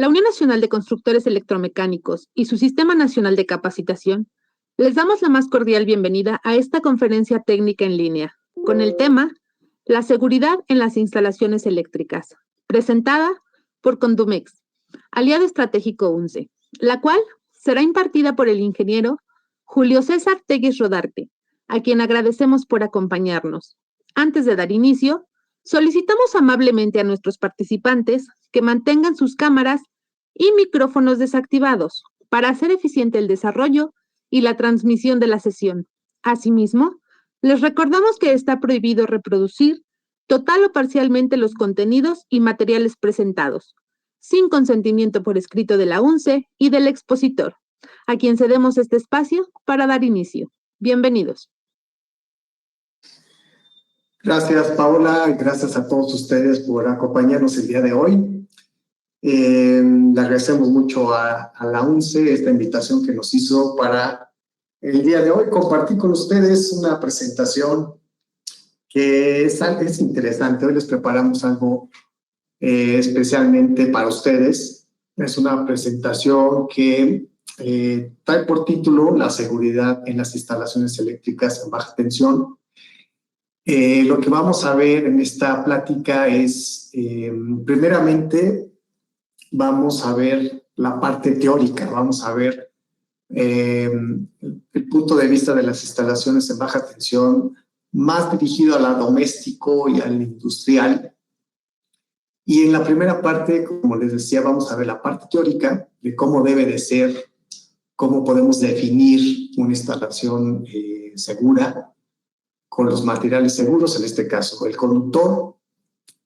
La Unión Nacional de Constructores Electromecánicos y su Sistema Nacional de Capacitación les damos la más cordial bienvenida a esta conferencia técnica en línea, con el tema La seguridad en las instalaciones eléctricas, presentada por Condumex, aliado estratégico UNCE, la cual será impartida por el ingeniero Julio César Tegues Rodarte, a quien agradecemos por acompañarnos. Antes de dar inicio, solicitamos amablemente a nuestros participantes que mantengan sus cámaras y micrófonos desactivados para hacer eficiente el desarrollo y la transmisión de la sesión. Asimismo, les recordamos que está prohibido reproducir total o parcialmente los contenidos y materiales presentados, sin consentimiento por escrito de la UNCE y del expositor, a quien cedemos este espacio para dar inicio. Bienvenidos. Gracias, Paola. Gracias a todos ustedes por acompañarnos el día de hoy. Le agradecemos mucho a la UNCE esta invitación que nos hizo para el día de hoy compartir con ustedes una presentación que es interesante. Hoy les preparamos algo especialmente para ustedes. Es una presentación que trae por título La seguridad en las instalaciones eléctricas en baja tensión. Lo que vamos a ver en esta plática es, primeramente, vamos a ver la parte teórica, vamos a ver el punto de vista de las instalaciones en baja tensión, más dirigido al doméstico y al industrial. Y en la primera parte, como les decía, vamos a ver la parte teórica de cómo debe de ser, cómo podemos definir una instalación segura, con los materiales seguros, en este caso el conductor,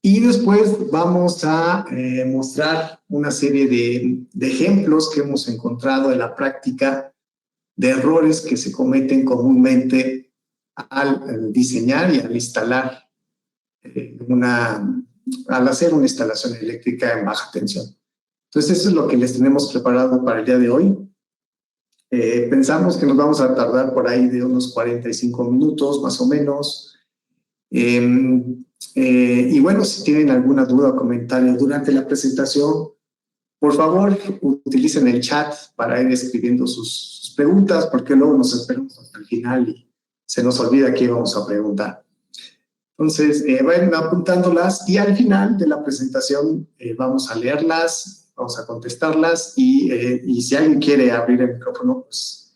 y después vamos a mostrar una serie de ejemplos que hemos encontrado en la práctica de errores que se cometen comúnmente al diseñar y al instalar al hacer una instalación eléctrica en baja tensión. Entonces eso es lo que les tenemos preparado para el día de hoy. Pensamos que nos vamos a tardar por ahí de unos 45 minutos, más o menos. Y bueno, si tienen alguna duda o comentario durante la presentación, por favor, utilicen el chat para ir escribiendo sus preguntas, porque luego nos esperamos hasta el final y se nos olvida qué vamos a preguntar. Entonces, vayan apuntándolas y al final de la presentación vamos a leerlas, vamos a contestarlas y si alguien quiere abrir el micrófono, pues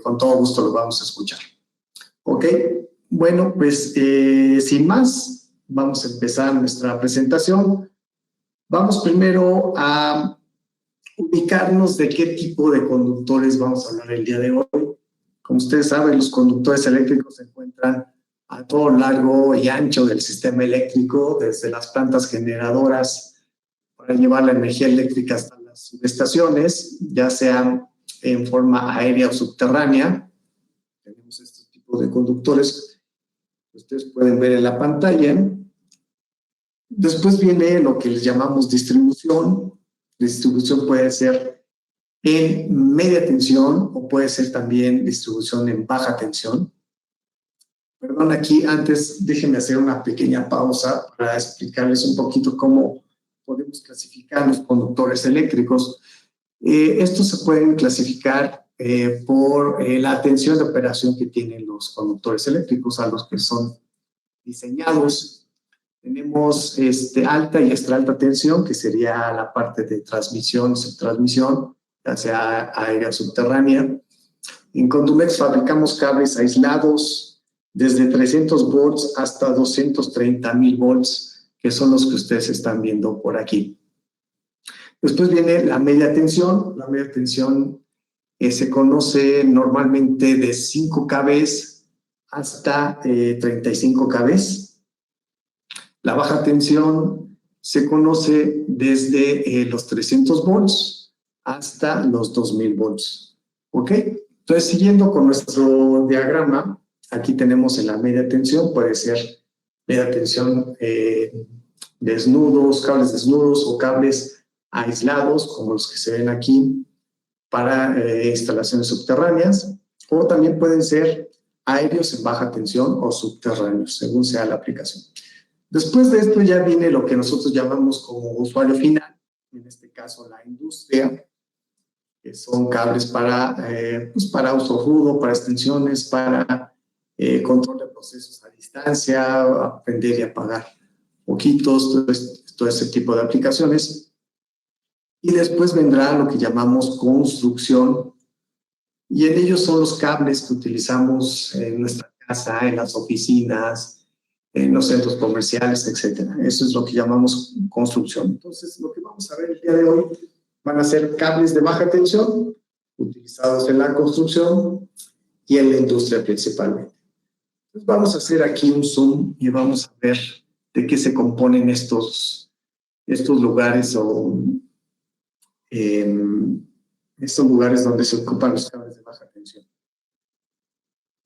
con todo gusto lo vamos a escuchar. ¿Ok? Bueno, pues sin más, vamos a empezar nuestra presentación. Vamos primero a ubicarnos de qué tipo de conductores vamos a hablar el día de hoy. Como ustedes saben, los conductores eléctricos se encuentran a todo largo y ancho del sistema eléctrico, desde las plantas generadoras para llevar la energía eléctrica hasta las subestaciones, ya sea en forma aérea o subterránea. Tenemos este tipo de conductores que ustedes pueden ver en la pantalla. Después viene lo que les llamamos distribución. Distribución puede ser en media tensión o puede ser también distribución en baja tensión. Perdón, aquí antes déjenme hacer una pequeña pausa para explicarles un poquito cómo podemos clasificar los conductores eléctricos. Estos se pueden clasificar por la tensión de operación que tienen los conductores eléctricos a los que son diseñados. Tenemos alta y extra alta tensión, que sería la parte de transmisión, subtransmisión, ya sea aérea o subterránea. En Condumex fabricamos cables aislados desde 300 volts hasta 230,000 volts, que son los que ustedes están viendo por aquí. Después viene la media tensión. La media tensión se conoce normalmente de 5 kV hasta 35 kV. La baja tensión se conoce desde los 300 volts hasta los 2000 volts. ¿Ok? Entonces, siguiendo con nuestro diagrama, aquí tenemos en la media tensión, puede ser media tensión desnudos, cables desnudos o cables aislados, como los que se ven aquí, para instalaciones subterráneas, o también pueden ser aéreos en baja tensión o subterráneos, según sea la aplicación. Después de esto ya viene lo que nosotros llamamos como usuario final, en este caso la industria, que son cables para uso rudo, para extensiones, para control de procesos a distancia, aprender y apagar foquitos, todo ese tipo de aplicaciones. Y después vendrá lo que llamamos construcción, y en ellos son los cables que utilizamos en nuestra casa, en las oficinas, en los centros comerciales, etc. Eso es lo que llamamos construcción. Entonces, lo que vamos a ver el día de hoy van a ser cables de baja tensión utilizados en la construcción y en la industria principalmente. Entonces, vamos a hacer aquí un zoom y vamos a ver de qué se componen estos lugares o estos lugares donde se ocupan los cables de baja tensión.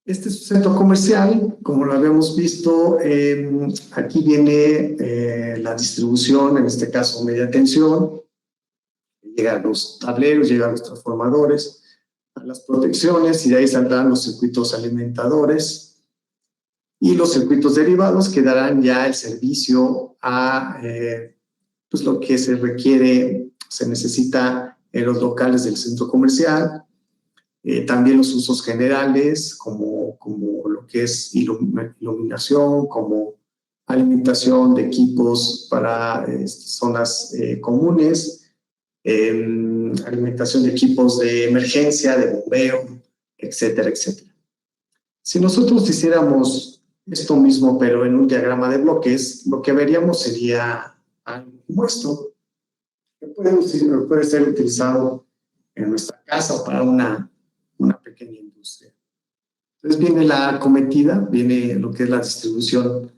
Este es un centro comercial, como lo habíamos visto. Aquí viene la distribución, en este caso media tensión. Llegan los tableros, llegan los transformadores, las protecciones, y de ahí saldrán los circuitos alimentadores y los circuitos derivados que darán ya el servicio a pues lo que se requiere, se necesita en los locales del centro comercial. También los usos generales, como lo que es iluminación, como alimentación de equipos para zonas comunes, alimentación de equipos de emergencia, de bombeo, etcétera, etcétera. Si nosotros hiciéramos esto mismo, pero en un diagrama de bloques, lo que veríamos sería algo como esto, que puede ser utilizado en nuestra casa o para una pequeña industria. Entonces viene la acometida, viene lo que es la distribución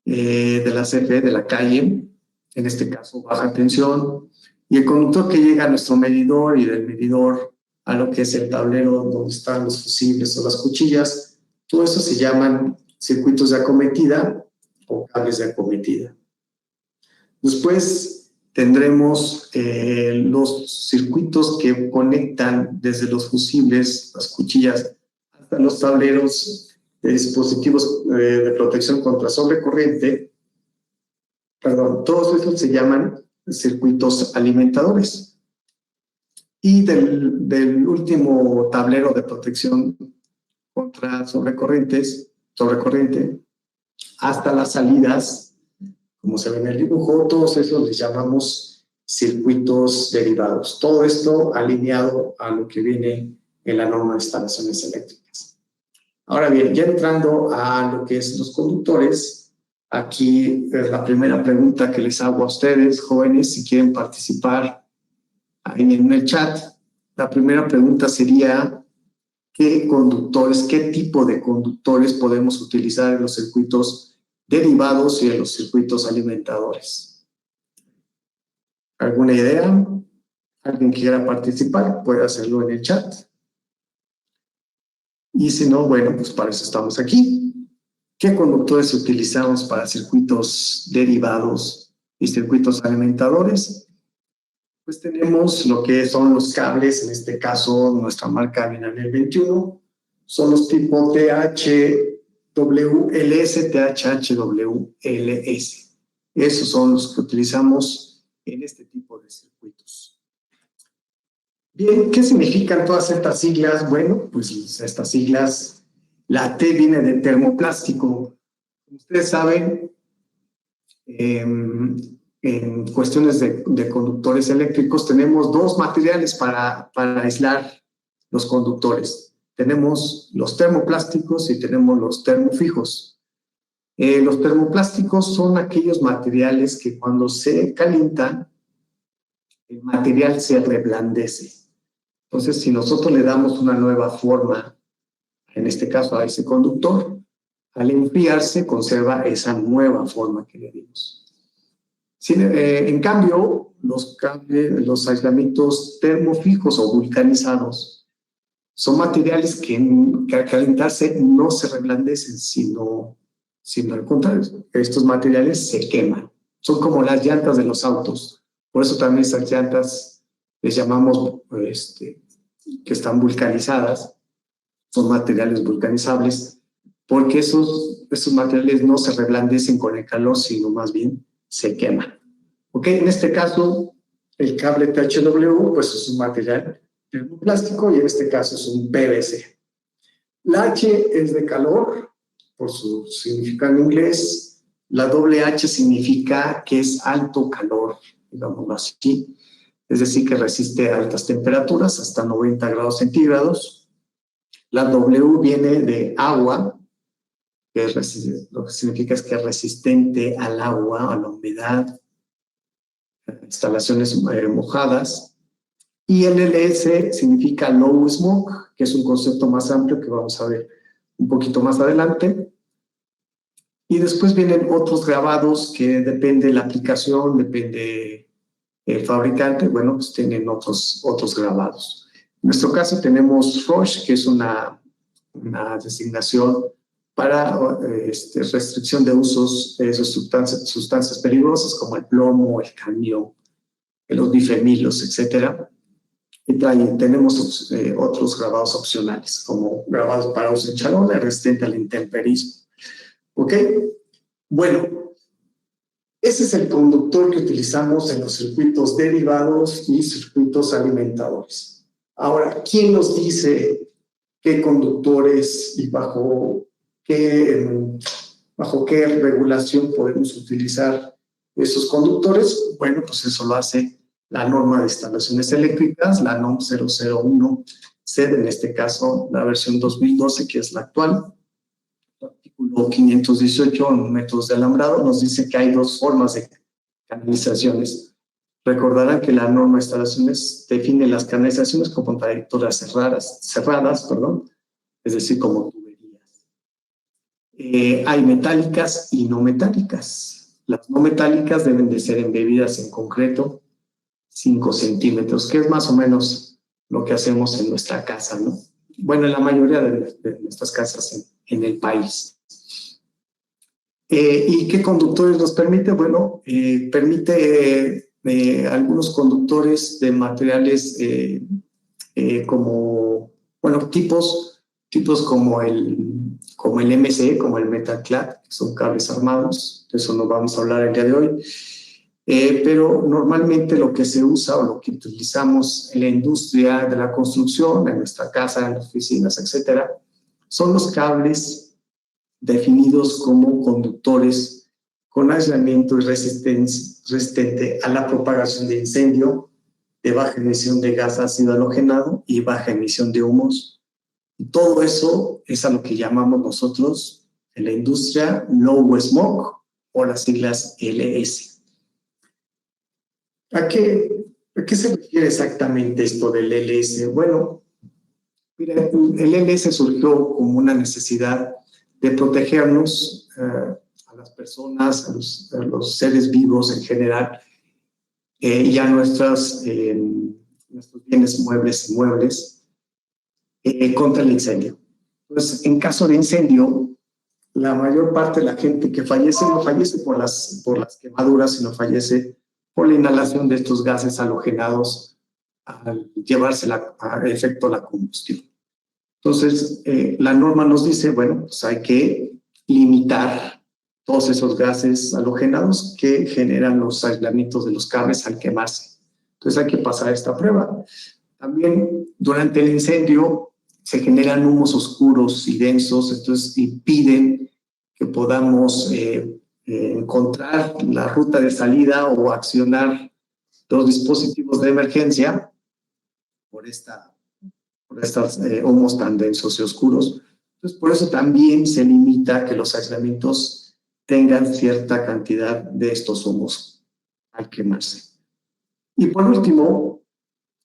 de la CFE, de la calle, en este caso baja tensión, y el conductor que llega a nuestro medidor, y del medidor a lo que es el tablero donde están los fusibles o las cuchillas, todo eso se llaman circuitos de acometida o cables de acometida. Después tendremos los circuitos que conectan desde los fusibles, las cuchillas, hasta los tableros de dispositivos de protección contra sobrecorriente. Perdón, todos esos se llaman circuitos alimentadores. Y del último tablero de protección contra sobrecorriente hasta las salidas, como se ve en el dibujo, todos esos les llamamos circuitos derivados. Todo esto alineado a lo que viene en la norma de instalaciones eléctricas. Ahora bien, ya entrando a lo que es los conductores, aquí es la primera pregunta que les hago a ustedes, jóvenes, si quieren participar ahí en el chat. La primera pregunta sería: ¿qué conductores, qué tipo de conductores podemos utilizar en los circuitos derivados y en los circuitos alimentadores? ¿Alguna idea? ¿Alguien que quiera participar? Puede hacerlo en el chat. Y si no, bueno, pues para eso estamos aquí. ¿Qué conductores utilizamos para circuitos derivados y circuitos alimentadores? Pues tenemos lo que son los cables, en este caso nuestra marca Vinanel 21, son los tipo THWLS, THHWLS. Esos son los que utilizamos en este tipo de circuitos. Bien, ¿qué significan todas estas siglas? Bueno, pues estas siglas, la T viene de termoplástico. Como ustedes saben, en cuestiones de conductores eléctricos tenemos dos materiales para aislar los conductores. Tenemos los termoplásticos y tenemos los termofijos. Los termoplásticos son aquellos materiales que cuando se calientan, el material se reblandece. Entonces, si nosotros le damos una nueva forma, en este caso a ese conductor, al enfriarse conserva esa nueva forma que le dimos. En cambio, los aislamientos termofijos o vulcanizados son materiales que al calentarse no se reblandecen, sino al contrario, estos materiales se queman. Son como las llantas de los autos. Por eso también esas llantas les llamamos que están vulcanizadas, son materiales vulcanizables, porque esos materiales no se reblandecen con el calor, sino más bien se queman. ¿Ok? En este caso, El cable THW, pues es un material termoplástico y en este caso es un PVC. La H es de calor, por su significado en inglés. La doble H significa que es alto calor, digámoslo así. Es decir, que resiste a altas temperaturas, hasta 90 grados centígrados. La W viene de agua, que lo que significa es que es resistente al agua, a la humedad, instalaciones mojadas. Y el LS significa low smoke, que es un concepto más amplio que vamos a ver un poquito más adelante. Y después vienen otros grabados que depende de la aplicación, depende el fabricante, bueno, pues tienen otros grabados. En nuestro caso tenemos ROHS, que es una designación para restricción de usos de sustancias peligrosas como el plomo, el cadmio, los bifenilos, etcétera. Y tenemos otros grabados opcionales, como grabados para uso en charola, resistente al intemperismo. ¿Ok? Bueno, ese es el conductor que utilizamos en los circuitos derivados y circuitos alimentadores. Ahora, ¿quién nos dice qué conductores y bajo qué regulación podemos utilizar esos conductores? Bueno, pues eso lo hace la norma de instalaciones eléctricas, la NOM 001-CED, en este caso la versión 2012, que es la actual. El artículo 518 en métodos de alambrado nos dice que hay dos formas de canalizaciones. Recordarán que la norma de instalaciones define las canalizaciones como trayectorias cerradas, es decir, como tuberías. Hay metálicas y no metálicas. Las no metálicas deben de ser embebidas en concreto 5 centímetros, que es más o menos lo que hacemos en nuestra casa, ¿no? Bueno, en la mayoría de nuestras casas en el país. ¿Y qué conductores nos permite? Bueno, permite algunos conductores de materiales como, bueno, tipos como el MC, como el Metal Clad, que son cables armados. De eso no vamos a hablar el día de hoy. Pero normalmente lo que se usa o lo que utilizamos en la industria de la construcción, en nuestra casa, en las oficinas, etcétera, son los cables definidos como conductores con aislamiento y resistente a la propagación de incendio, de baja emisión de gas ácido halogenado y baja emisión de humos. Y todo eso es a lo que llamamos nosotros en la industria low smoke o las siglas LS. ¿A qué se refiere exactamente esto del LS? Bueno, mira, el LS surgió como una necesidad de protegernos a las personas, a los seres vivos en general, y a nuestros bienes muebles y inmuebles contra el incendio. Entonces, en caso de incendio, la mayor parte de la gente que fallece no fallece por las quemaduras, sino fallece por la inhalación de estos gases halogenados al llevarse a efecto la combustión. Entonces, la norma nos dice, bueno, pues hay que limitar todos esos gases halogenados que generan los aislamientos de los cables al quemarse. Entonces, hay que pasar esta prueba. También, durante el incendio, se generan humos oscuros y densos, entonces impiden que podamos encontrar la ruta de salida o accionar los dispositivos de emergencia por estos humos tan densos y oscuros. Entonces, por eso también se limita que los aislamientos tengan cierta cantidad de estos humos al quemarse. Y por último,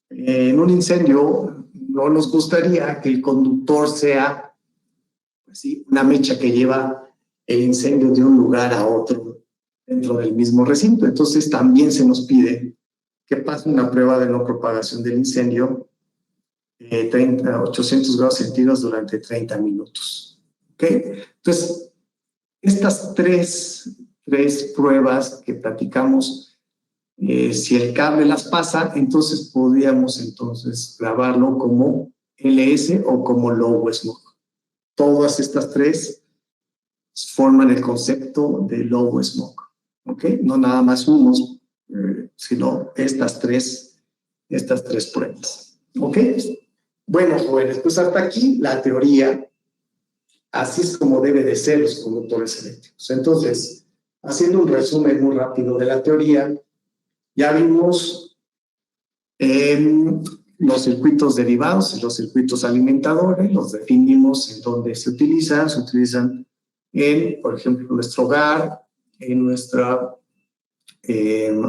en un incendio no nos gustaría que el conductor sea pues sí, una mecha que lleva el incendio de un lugar a otro dentro del mismo recinto. Entonces también se nos pide que pase una prueba de no propagación del incendio 800 grados centígrados durante 30 minutos. ¿Okay? Entonces, estas tres pruebas que platicamos, si el cable las pasa, entonces podríamos grabarlo como LS o como low smoke. Todas estas tres forman el concepto de low smoke, ¿ok? No nada más humos, sino estas tres pruebas. ¿Ok? Bueno, jóvenes, pues hasta aquí la teoría. Así es como debe de ser los conductores eléctricos. Entonces, haciendo un resumen muy rápido de la teoría, ya vimos los circuitos derivados y los circuitos alimentadores, los definimos en dónde se utilizan en, por ejemplo, nuestro hogar, en nuestras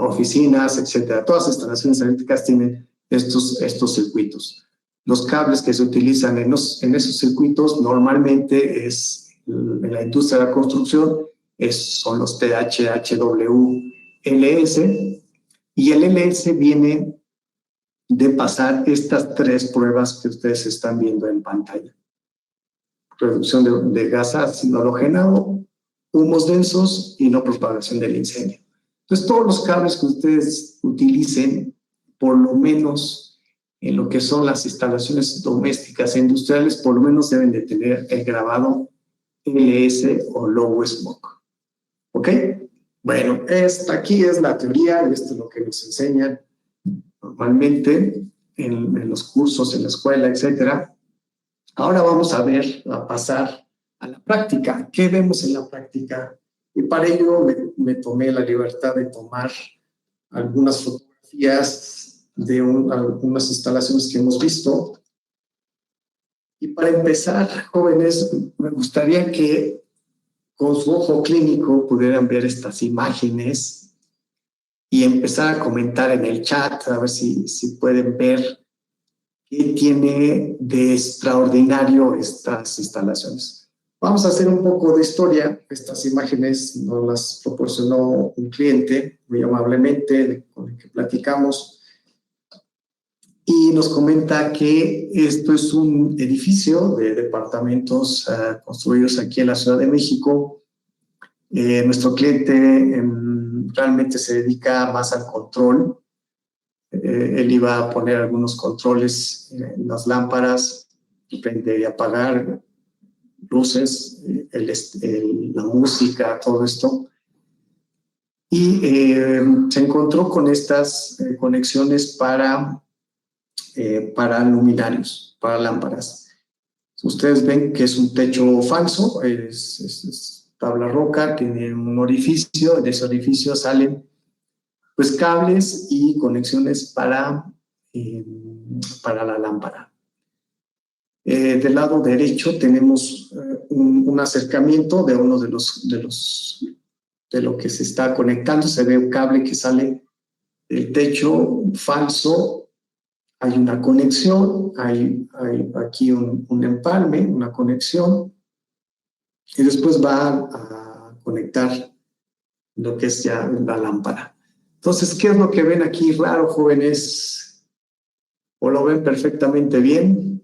oficinas, etcétera. Todas las instalaciones eléctricas tienen estos circuitos. Los cables que se utilizan en esos circuitos normalmente en la industria de la construcción son los THWLS, y el LS viene de pasar estas tres pruebas que ustedes están viendo en pantalla. Reducción de gas ácido halogenado, humos densos y no propagación del incendio. Entonces, todos los cables que ustedes utilicen, por lo menos en lo que son las instalaciones domésticas e industriales, por lo menos deben de tener el grabado LS o Low Smoke. ¿Ok? Bueno, aquí es la teoría y esto es lo que nos enseñan normalmente en los cursos, en la escuela, etcétera. Ahora vamos a pasar a la práctica. ¿Qué vemos en la práctica? Y para ello me tomé la libertad de tomar algunas fotografías de algunas instalaciones que hemos visto. Y para empezar, jóvenes, me gustaría que con su ojo clínico pudieran ver estas imágenes y empezar a comentar en el chat, a ver si pueden ver qué tiene de extraordinario estas instalaciones. Vamos a hacer un poco de historia. Estas imágenes nos las proporcionó un cliente muy amablemente con el que platicamos y nos comenta que esto es un edificio de departamentos construidos aquí en la Ciudad de México. Nuestro cliente realmente se dedica más al control. Él iba a poner algunos controles en las lámparas, prender y apagar, luces, la música, todo esto. Y se encontró con estas conexiones para luminarios, para lámparas. Ustedes ven que es un techo falso, es tabla roca, tiene un orificio, de ese orificio salen pues cables y conexiones para la lámpara. Del lado derecho tenemos un acercamiento de uno de lo que se está conectando. Se ve un cable que sale del techo falso. Hay una conexión, hay aquí un empalme, una conexión, y después va a conectar lo que es ya la lámpara. Entonces, ¿qué es lo que ven aquí raro, jóvenes? ¿O lo ven perfectamente bien?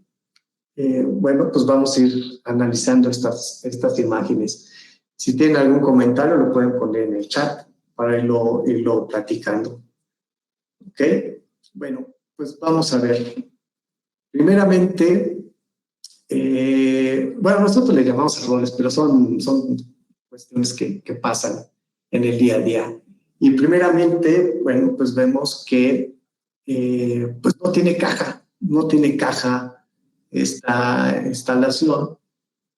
Bueno, pues vamos a ir analizando estas imágenes. Si tienen algún comentario, lo pueden poner en el chat para irlo platicando. ¿Ok? Bueno, pues vamos a ver. Primeramente, bueno, nosotros le llamamos errores, pero son cuestiones que pasan en el día a día. Y primeramente, bueno, pues vemos que pues no tiene caja esta instalación.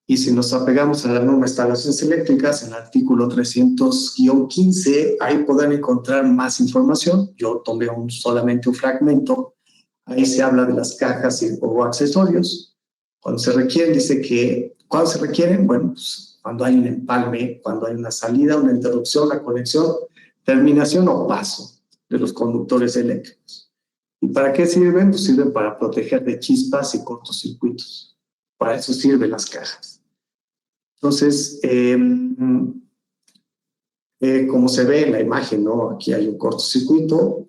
Y si nos apegamos a la norma de instalaciones eléctricas, en el artículo 300-15, ahí podrán encontrar más información. Yo tomé solamente un fragmento. Ahí se habla de las cajas o accesorios. Cuando se requieren, dice que, ¿cuándo se requieren? Bueno, pues cuando hay un empalme, cuando hay una salida, una interrupción, una conexión, terminación o paso de los conductores eléctricos. ¿Y para qué sirven? Pues sirven para proteger de chispas y cortocircuitos. Para eso sirven las cajas. Entonces, como se ve en la imagen, ¿no? Aquí hay un cortocircuito.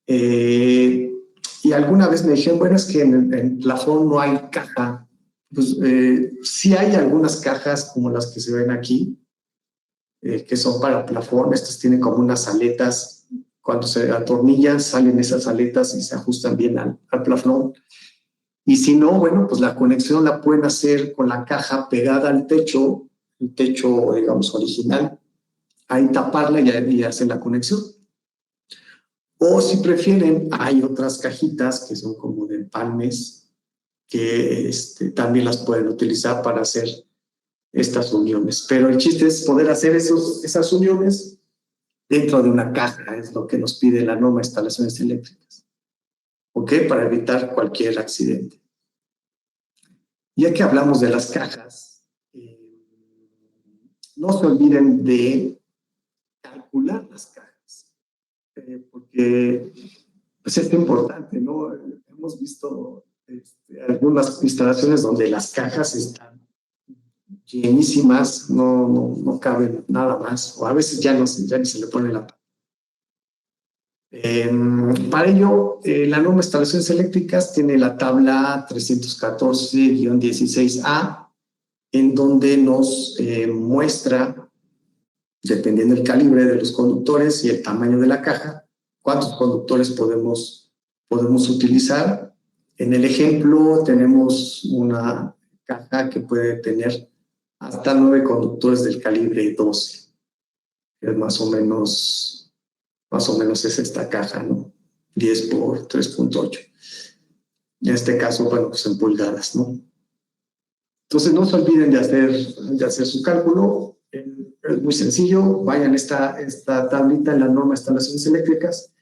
Y alguna vez me dijeron, bueno, es que en el plafón no hay caja. Pues sí hay algunas cajas como las que se ven aquí, que son para plafón. Estas tienen como unas aletas. Cuando se atornillan, salen esas aletas y se ajustan bien al plafón. Y si no, bueno, pues la conexión la pueden hacer con la caja pegada al techo, el techo, digamos, original. Ahí taparla y hacen la conexión. O si prefieren, hay otras cajitas que son como de empalmes que también las pueden utilizar para hacer estas uniones. Pero el chiste es poder hacer esas uniones dentro de una caja, es lo que nos pide la norma de instalaciones eléctricas. ¿Ok? Para evitar cualquier accidente. Ya que hablamos de las cajas, no se olviden de calcular las cajas, porque pues, es importante, ¿no? Hemos visto algunas instalaciones donde las cajas están llenísimas, no caben nada más, o a veces ya ni se le pone la tapa. Para ello, la norma de instalaciones eléctricas tiene la tabla 314-16A, en donde nos muestra, dependiendo del calibre de los conductores y el tamaño de la caja, cuántos conductores podemos utilizar. En el ejemplo tenemos una caja que puede tener hasta 9 conductores del calibre 12, que es más o menos es esta caja, ¿no? 10 por 3.8. En este caso, bueno, pues en pulgadas, ¿no? Entonces, no se olviden de hacer su cálculo. Es muy sencillo. Vayan esta tablita en la norma de instalaciones eléctricas.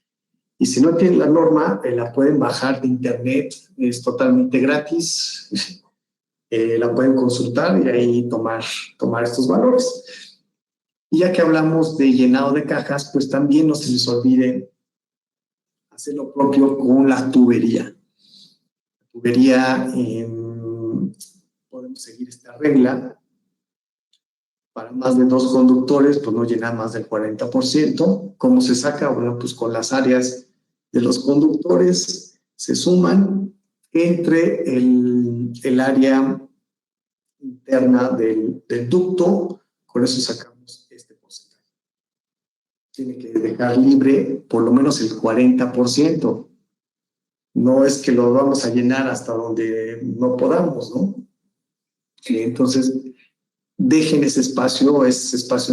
Y si no tienen la norma, la pueden bajar de internet. Es totalmente gratis. La pueden consultar y ahí tomar estos valores. Y ya que hablamos de llenado de cajas, pues también no se les olvide hacer lo propio con la tubería. La tubería, podemos seguir esta regla. Para más de 2 conductores, pues no llenar más del 40%. ¿Cómo se saca? Bueno, pues con las áreas de los conductores se suman entre el área interna del ducto. Con eso sacamos este porcentaje. Tiene que dejar libre por lo menos el 40%. No es que lo vamos a llenar hasta donde no podamos, ¿no? Entonces, dejen ese espacio es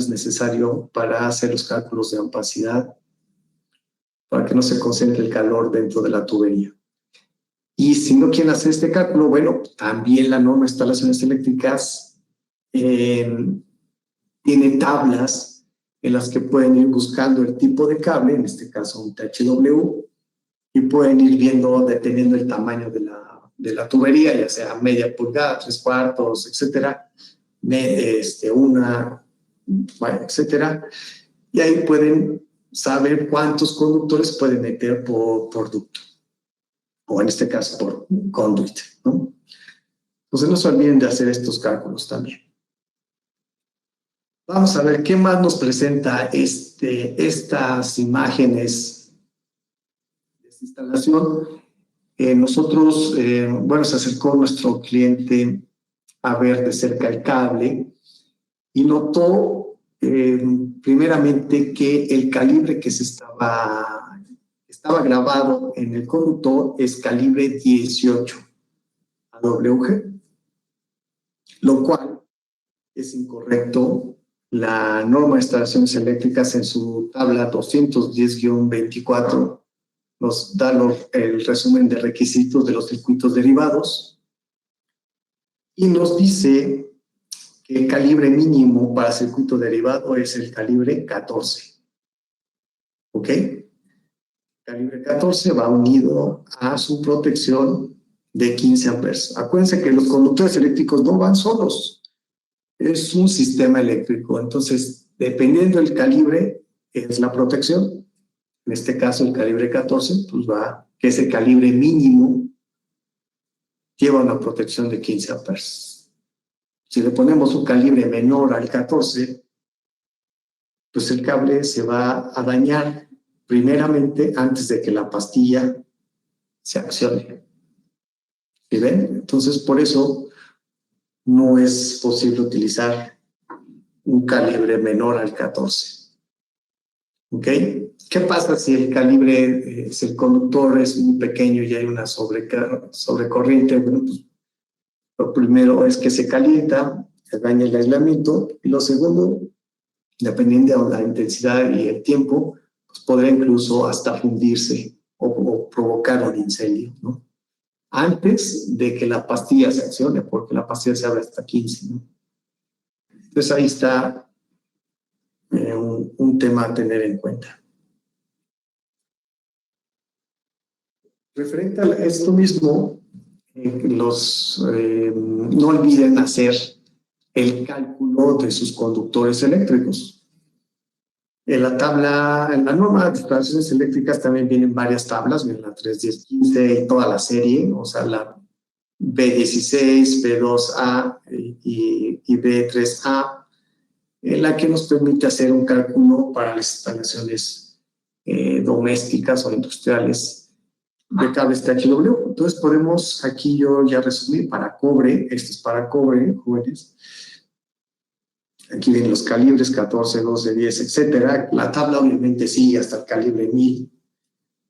necesario para hacer los cálculos de opacidad, para que no se concentre el calor dentro de la tubería. Y si no quieren hacer este cálculo, bueno, también la norma de instalaciones eléctricas tiene tablas en las que pueden ir buscando el tipo de cable, en este caso un THW, y pueden ir viendo, dependiendo el tamaño de la tubería, ya sea media pulgada, 3/4, etcétera, una, etcétera, y ahí pueden saber cuántos conductores pueden meter por ducto, o en este caso por conduit, ¿no? Entonces no se olviden de hacer estos cálculos también. Vamos a ver qué más nos presenta estas imágenes de esta instalación. Nosotros, bueno, se acercó nuestro cliente a ver de cerca el cable y notó primeramente que el calibre que estaba grabado en el conductor es calibre 18 AWG, lo cual es incorrecto. La norma de instalaciones eléctricas en su tabla 210-24 nos da el resumen de requisitos de los circuitos derivados y nos dice que el calibre mínimo para circuito derivado es el calibre 14. ¿Ok? Calibre 14 va unido a su protección de 15 amperes. Acuérdense que los conductores eléctricos no van solos. Es un sistema eléctrico. Entonces, dependiendo del calibre, es la protección. En este caso, el calibre 14, pues que ese calibre mínimo lleva una protección de 15 amperes. Si le ponemos un calibre menor al 14, pues el cable se va a dañar primeramente antes de que la pastilla se accione. ¿Sí ven? Entonces, por eso no es posible utilizar un calibre menor al 14. ¿Ok? ¿Qué pasa si el calibre, si el conductor es muy pequeño y hay una sobrecorriente? Bueno, pues, lo primero es que se calienta, se daña el aislamiento, y lo segundo, dependiendo de la intensidad y el tiempo, pues podría incluso hasta fundirse o provocar un incendio, ¿no? Antes de que la pastilla se accione, porque la pastilla se abre hasta 15, ¿no? Entonces ahí está un tema a tener en cuenta. Referente a esto mismo, no olviden hacer el cálculo de sus conductores eléctricos. En la tabla, en la norma de instalaciones eléctricas también vienen varias tablas, vienen la 3, 10, 15 y toda la serie, o sea, la B16, B2A y B3A, en la que nos permite hacer un cálculo para las instalaciones domésticas o industriales de cables THW. Entonces podemos, aquí yo ya resumí, para cobre, esto es para cobre, jóvenes. Aquí vienen los calibres 14, 12, 10, etcétera. La tabla obviamente sigue hasta el calibre 1000.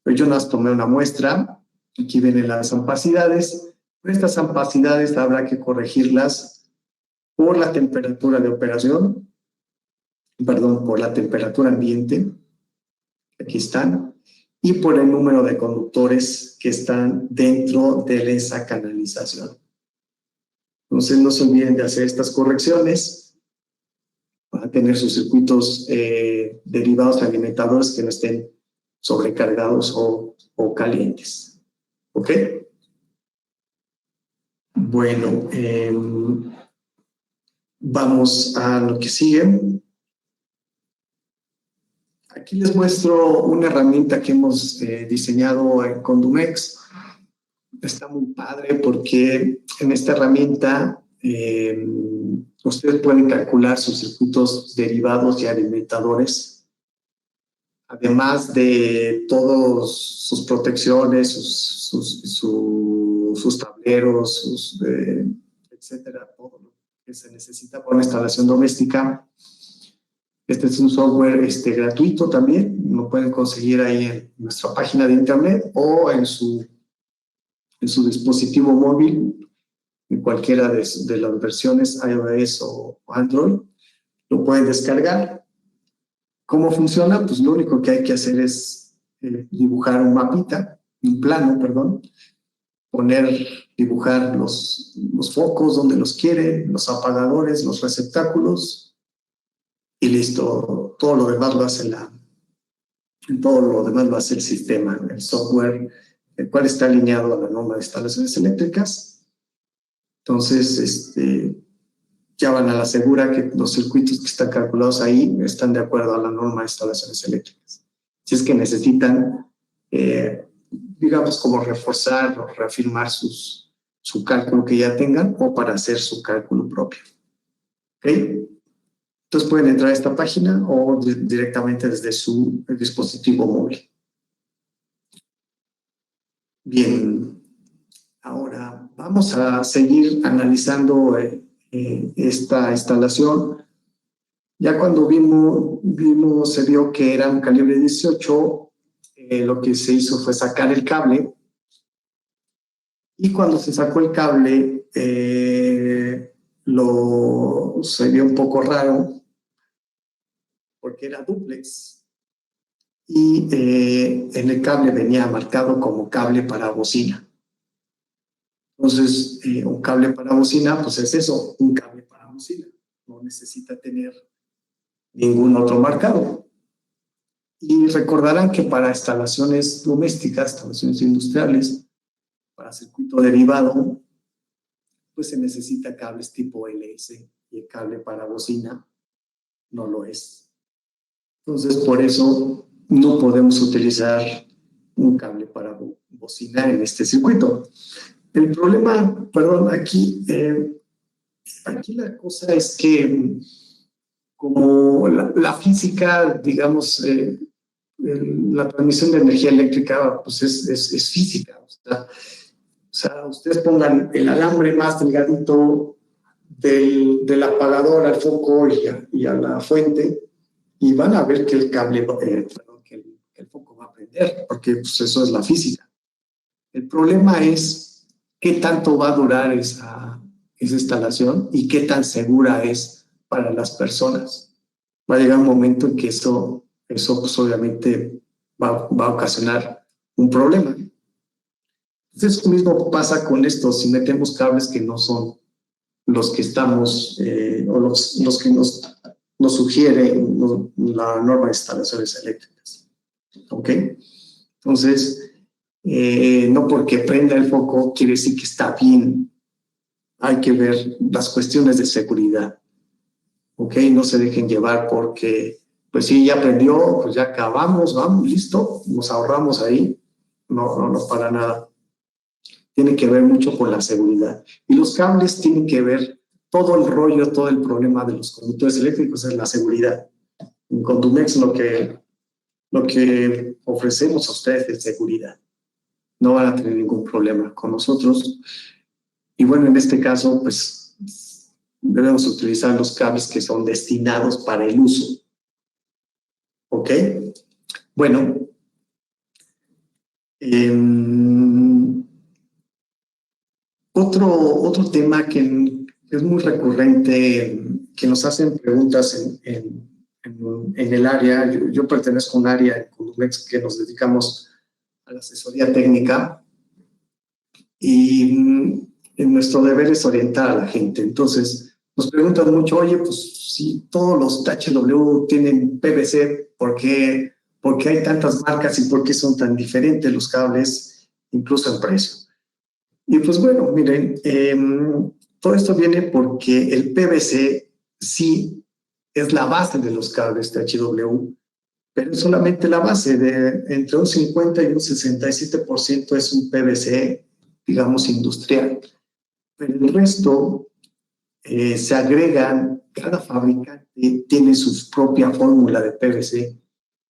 Pero yo las tomé una muestra. Aquí vienen las ampacidades. Estas ampacidades habrá que corregirlas por la temperatura de operación, perdón, por la temperatura ambiente. Aquí están. Y por el número de conductores que están dentro de esa canalización. Entonces no se olviden de hacer estas correcciones para tener sus circuitos derivados alimentadores que no estén sobrecargados o calientes. ¿Ok? Bueno, vamos a lo que sigue. Aquí les muestro una herramienta que hemos diseñado en Condumex. Está muy padre porque en esta herramienta ustedes pueden calcular sus circuitos derivados y alimentadores, además de todas sus protecciones, sus tableros, etcétera, todo lo que se necesita para una instalación doméstica. Este es un software gratuito también, lo pueden conseguir ahí en nuestra página de internet o en su dispositivo móvil, en cualquiera de las versiones iOS o Android, lo pueden descargar. ¿Cómo funciona? Pues lo único que hay que hacer es dibujar un plano, dibujar los focos donde los quieren, los apagadores, los receptáculos, y listo. Todo lo demás lo hace el sistema, el software, el cual está alineado a la norma de instalaciones eléctricas. Entonces, ya van a la segura que los circuitos que están calculados ahí están de acuerdo a la norma de instalaciones eléctricas. Si es que necesitan, digamos, como reforzar o reafirmar su cálculo que ya tengan o para hacer su cálculo propio. ¿Ok? Entonces pueden entrar a esta página o directamente desde su dispositivo móvil. Bien. Ahora vamos a seguir analizando esta instalación. Ya cuando se vio que era un calibre 18, lo que se hizo fue sacar el cable. Y cuando se sacó el cable, se vio un poco raro porque era dúplex. Y en el cable venía marcado como cable para bocina. Entonces, un cable para bocina, pues es eso, un cable para bocina. No necesita tener ningún otro marcado. Y recordarán que para instalaciones domésticas, instalaciones industriales, para circuito derivado, pues se necesita cables tipo LS y el cable para bocina no lo es. Entonces, por eso no podemos utilizar un cable para bocina en este circuito. El problema, aquí la cosa es que como la física, digamos, la transmisión de energía eléctrica, pues es física. O sea, ustedes pongan el alambre más delgadito del apagador al foco y a la fuente y van a ver que el cable, que el foco va a prender, porque pues, eso es la física. El problema es qué tanto va a durar esa instalación y qué tan segura es para las personas. Va a llegar un momento en que esto eso pues obviamente va a ocasionar un problema. Entonces, lo mismo pasa con esto, si metemos cables que no son los que estamos, o los que nos sugiere la norma de instalaciones eléctricas. ¿Ok? Entonces, no porque prenda el foco quiere decir que está bien. Hay que ver las cuestiones de seguridad. ¿Ok? No se dejen llevar porque, pues sí, ya prendió, pues ya acabamos, vamos, listo, nos ahorramos ahí. No, para nada. Tiene que ver mucho con la seguridad. Y los cables tienen que ver todo el rollo, todo el problema de los conductores eléctricos es la seguridad. En Condumex lo que ofrecemos a ustedes es seguridad. No van a tener ningún problema con nosotros. Y bueno, en este caso, pues debemos utilizar los cables que son destinados para el uso. ¿Ok? Bueno, otro tema que es muy recurrente, que nos hacen preguntas en el área. Yo pertenezco a un área en Condumex que nos dedicamos a la asesoría técnica y nuestro deber es orientar a la gente. Entonces, nos preguntan mucho, oye, pues si todos los THW tienen PVC, ¿por qué hay tantas marcas y por qué son tan diferentes los cables, incluso en precio? Y pues bueno, miren, todo esto viene porque el PVC sí es la base de los cables THW, pero es solamente la base, entre un 50 y un 67% es un PVC, digamos, industrial. Pero el resto se agregan, cada fabricante tiene su propia fórmula de PVC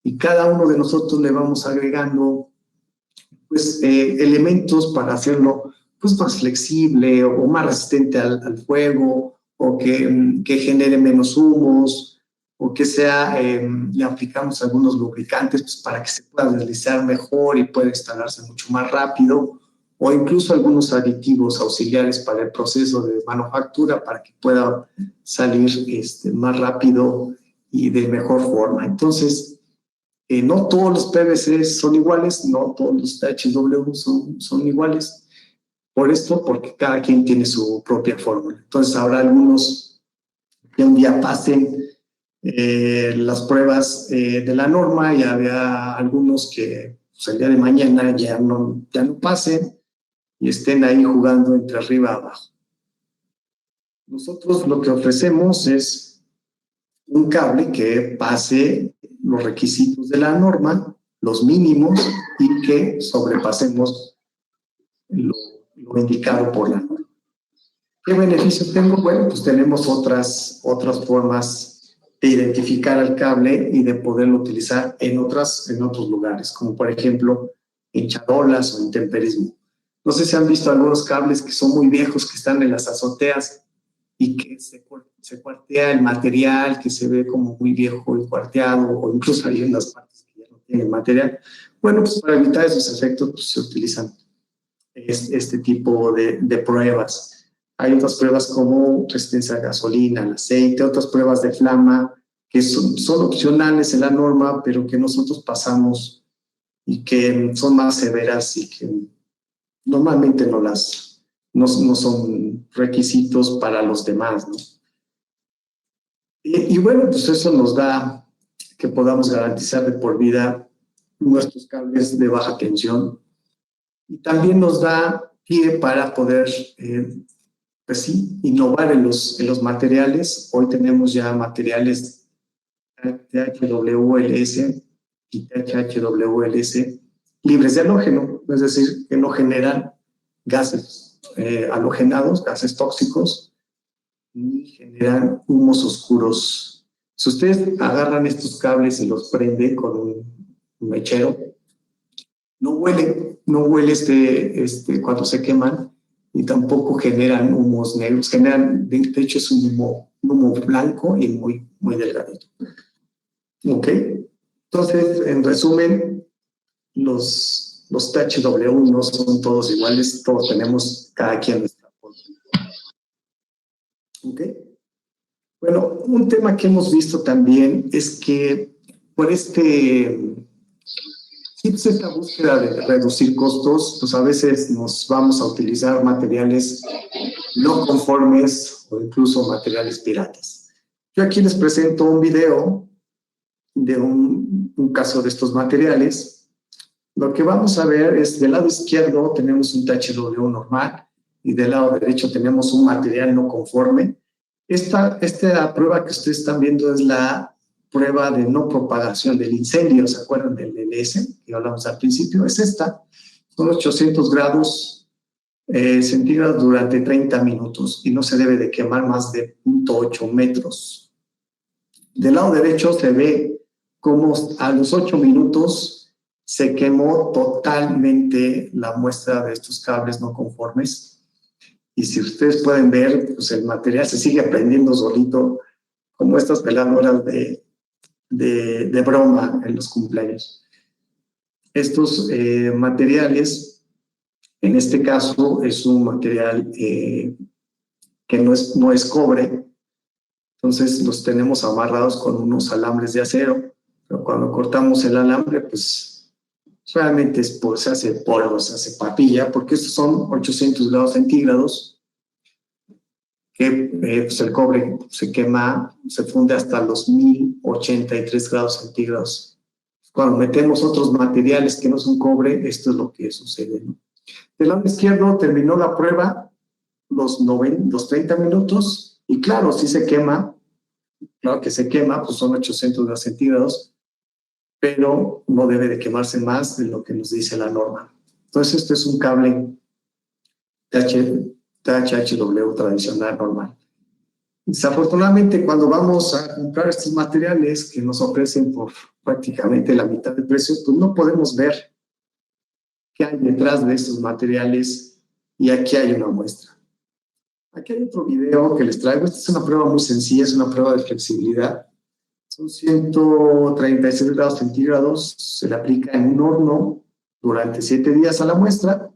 y cada uno de nosotros le vamos agregando pues, elementos para hacerlo pues, más flexible o más resistente al fuego o que genere menos humos o que le aplicamos algunos lubricantes pues, para que se pueda deslizar mejor y pueda instalarse mucho más rápido, o incluso algunos aditivos auxiliares para el proceso de manufactura para que pueda salir más rápido y de mejor forma. Entonces, no todos los PVC son iguales, no todos los THW son iguales. Por esto, porque cada quien tiene su propia fórmula. Entonces, habrá algunos que un día pasen las pruebas de la norma y había algunos que pues, el día de mañana ya no pasen y estén ahí jugando entre arriba y abajo. Nosotros lo que ofrecemos es un cable que pase los requisitos de la norma, los mínimos, y que sobrepasemos lo indicado por la norma. ¿Qué beneficios tengo? Bueno, pues tenemos otras formas de identificar al cable y de poderlo utilizar en otros lugares, como por ejemplo en charolas o en temperismo. No sé si han visto algunos cables que son muy viejos, que están en las azoteas y que se cuartea el material, que se ve como muy viejo y cuarteado, o incluso hay unas partes que ya no tienen material. Bueno, pues para evitar esos efectos pues, se utilizan este tipo de pruebas. Hay otras pruebas como resistencia a gasolina, al aceite, otras pruebas de flama que son opcionales en la norma, pero que nosotros pasamos y que son más severas y que normalmente no son requisitos para los demás, ¿no? Y bueno, pues eso nos da que podamos garantizar de por vida nuestros cables de baja tensión y también nos da pie para poder pues sí, innovar en los materiales. Hoy tenemos ya materiales THWLS y THWLS libres de halógeno, es decir, que no generan gases halogenados, gases tóxicos, ni generan humos oscuros. Si ustedes agarran estos cables y los prenden con un mechero, no huele cuando se queman, y tampoco generan humos negros, de hecho es un humo blanco y muy, muy delgadito. ¿Ok? Entonces, en resumen, los THW no son todos iguales, todos tenemos cada quien nuestra forma. ¿Ok? Bueno, un tema que hemos visto también es que esta búsqueda de reducir costos, pues a veces nos vamos a utilizar materiales no conformes o incluso materiales piratas. Yo aquí les presento un video de un caso de estos materiales. Lo que vamos a ver es, del lado izquierdo tenemos un THW normal y del lado derecho tenemos un material no conforme. Esta prueba que ustedes están viendo es la prueba de no propagación del incendio. ¿Se acuerdan del LS que hablamos al principio? Es esta. Son 800 grados centígrados durante 30 minutos y no se debe de quemar más de 0.8 metros. Del lado derecho se ve cómo a los 8 minutos se quemó totalmente la muestra de estos cables no conformes. Y si ustedes pueden ver, pues el material se sigue prendiendo solito, como estas veladoras de broma en los cumpleaños. Estos materiales, en este caso, es un material que no es cobre, entonces los tenemos amarrados con unos alambres de acero, pero cuando cortamos el alambre, pues realmente se hace polvo, se hace papilla, porque estos son 800 grados centígrados, que pues el cobre se quema, se funde hasta los 1083 grados centígrados. Cuando metemos otros materiales que no son cobre, esto es lo que sucede, ¿no? Del lado izquierdo terminó la prueba, los 30 minutos, y claro, sí se quema, claro que se quema, pues son 800 grados centígrados, pero no debe de quemarse más de lo que nos dice la norma. Entonces, este es un cable THW tradicional normal. Desafortunadamente, cuando vamos a comprar estos materiales que nos ofrecen por prácticamente la mitad del precio, pues no podemos ver qué hay detrás de estos materiales, y aquí hay una muestra. Aquí hay otro video que les traigo. Esta es una prueba muy sencilla, es una prueba de flexibilidad. Son 136 grados centígrados, se le aplica en un horno durante 7 días a la muestra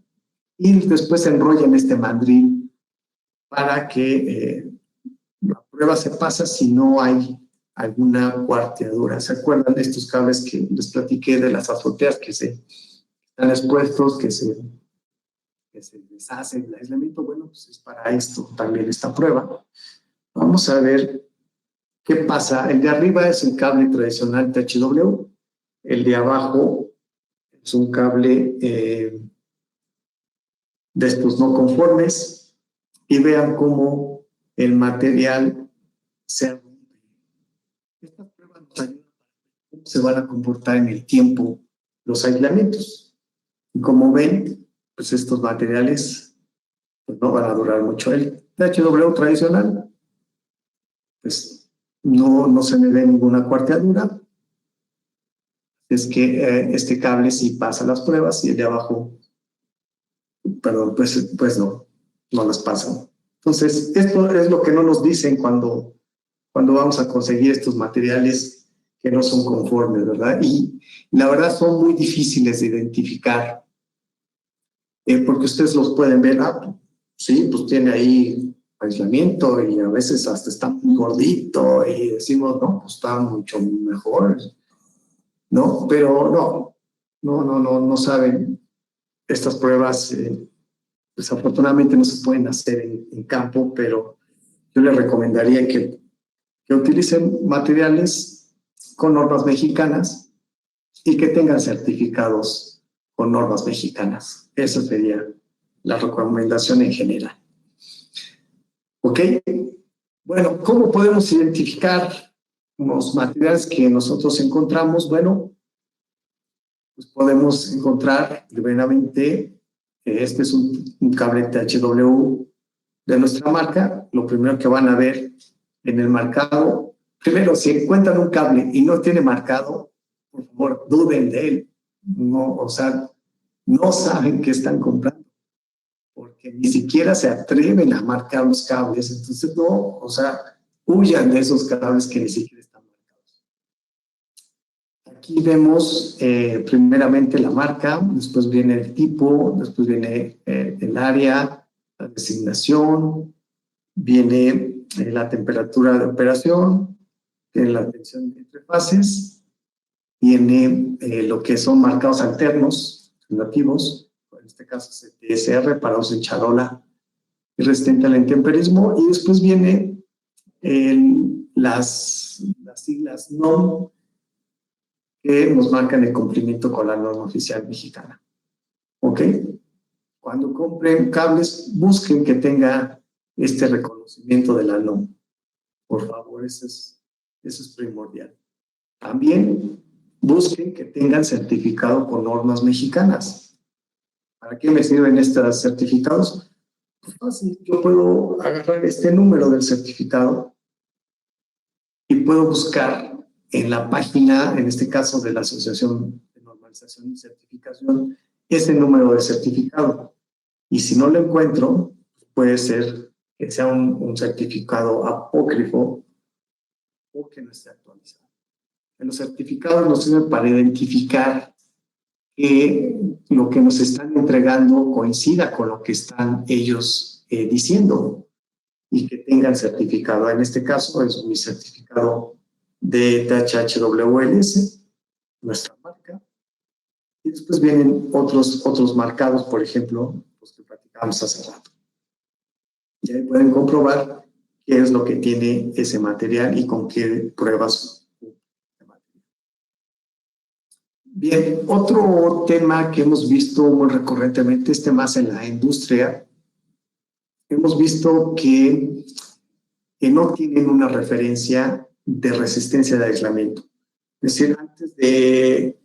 y después se enrolla en este mandril para que la prueba se pasa si no hay alguna cuarteadura. ¿Se acuerdan de estos cables que les platiqué de las azoteas que se están expuestos, que se deshacen el aislamiento? Bueno, pues es para esto también esta prueba. Vamos a ver qué pasa. El de arriba es el cable tradicional THW, el de abajo es un cable de estos no conformes, y vean cómo el material se rompe. Estas pruebas nos ayudan a cómo se van a comportar en el tiempo los aislamientos. Y como ven, pues estos materiales pues no van a durar mucho. El THW tradicional, pues no se le ve ninguna cuarteadura. Es que este cable sí pasa las pruebas y el de abajo, perdón, pues no las pasan. Entonces, esto es lo que no nos dicen cuando vamos a conseguir estos materiales que no son conformes, ¿verdad? Y la verdad son muy difíciles de identificar, porque ustedes los pueden ver, sí, pues tiene ahí aislamiento y a veces hasta está muy gordito y decimos, no, pues está mucho mejor, ¿no? Pero no saben. Estas pruebas desafortunadamente no se pueden hacer en campo, pero yo les recomendaría que utilicen materiales con normas mexicanas y que tengan certificados con normas mexicanas. Esa sería la recomendación en general. ¿Ok? Bueno, ¿cómo podemos identificar los materiales que nosotros encontramos? Bueno, pues podemos encontrar primeramente, este es un cable THW de nuestra marca. Lo primero que van a ver en el marcado, primero, si encuentran un cable y no tiene marcado, por favor, duden de él. No saben qué están comprando, porque ni siquiera se atreven a marcar los cables. Entonces, huyan de esos cables que ni siquiera están marcados. Aquí vemos primeramente la marca, después viene el tipo, después viene el área, la designación, viene la temperatura de operación, tiene la tensión entre fases viene lo que son marcados alternos, nativos, en este caso CTSR para uso en charola y resistente al intemperismo, y después viene las siglas NOM que nos marcan el cumplimiento con la norma oficial mexicana. ¿Ok? Cuando compren cables, busquen que tenga este reconocimiento de la NOM. Por favor, eso es primordial. También busquen que tengan certificado con normas mexicanas. ¿Para qué me sirven estos certificados? Pues fácil, yo puedo agarrar este número del certificado y puedo buscar en la página, en este caso de la Asociación de Normalización y Certificación, ese número de certificado. Y si no lo encuentro, puede ser que sea un certificado apócrifo o que no esté actualizado. En los certificados nos sirven para identificar que lo que nos están entregando coincida con lo que están ellos diciendo y que tengan certificado. En este caso es mi certificado de THHWLS, nuestra marca. Y después vienen otros marcados, por ejemplo, los que platicábamos hace rato. Y ahí pueden comprobar qué es lo que tiene ese material y con qué pruebas. Bien, otro tema que hemos visto muy recurrentemente, más en la industria, hemos visto que no tienen una referencia de resistencia de aislamiento. Es decir, antes de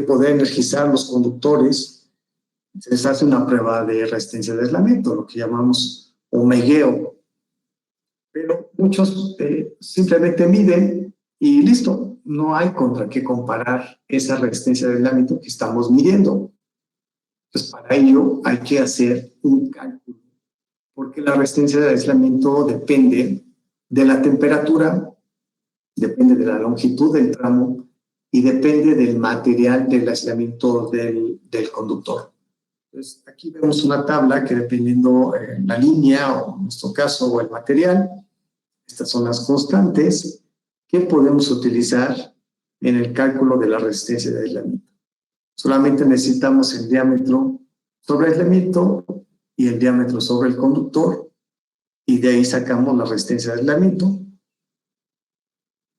poder energizar los conductores, se les hace una prueba de resistencia de aislamiento, lo que llamamos omegueo. Pero muchos simplemente miden y listo. No hay contra qué comparar esa resistencia de aislamiento que estamos midiendo. Entonces, para ello hay que hacer un cálculo, porque la resistencia de aislamiento depende de la temperatura, depende de la longitud del tramo y depende del material del aislamiento del conductor. Entonces, aquí vemos una tabla que dependiendo la línea, o en nuestro caso, o el material, estas son las constantes que podemos utilizar en el cálculo de la resistencia de aislamiento. Solamente necesitamos el diámetro sobre aislamiento y el diámetro sobre el conductor, y de ahí sacamos la resistencia de aislamiento.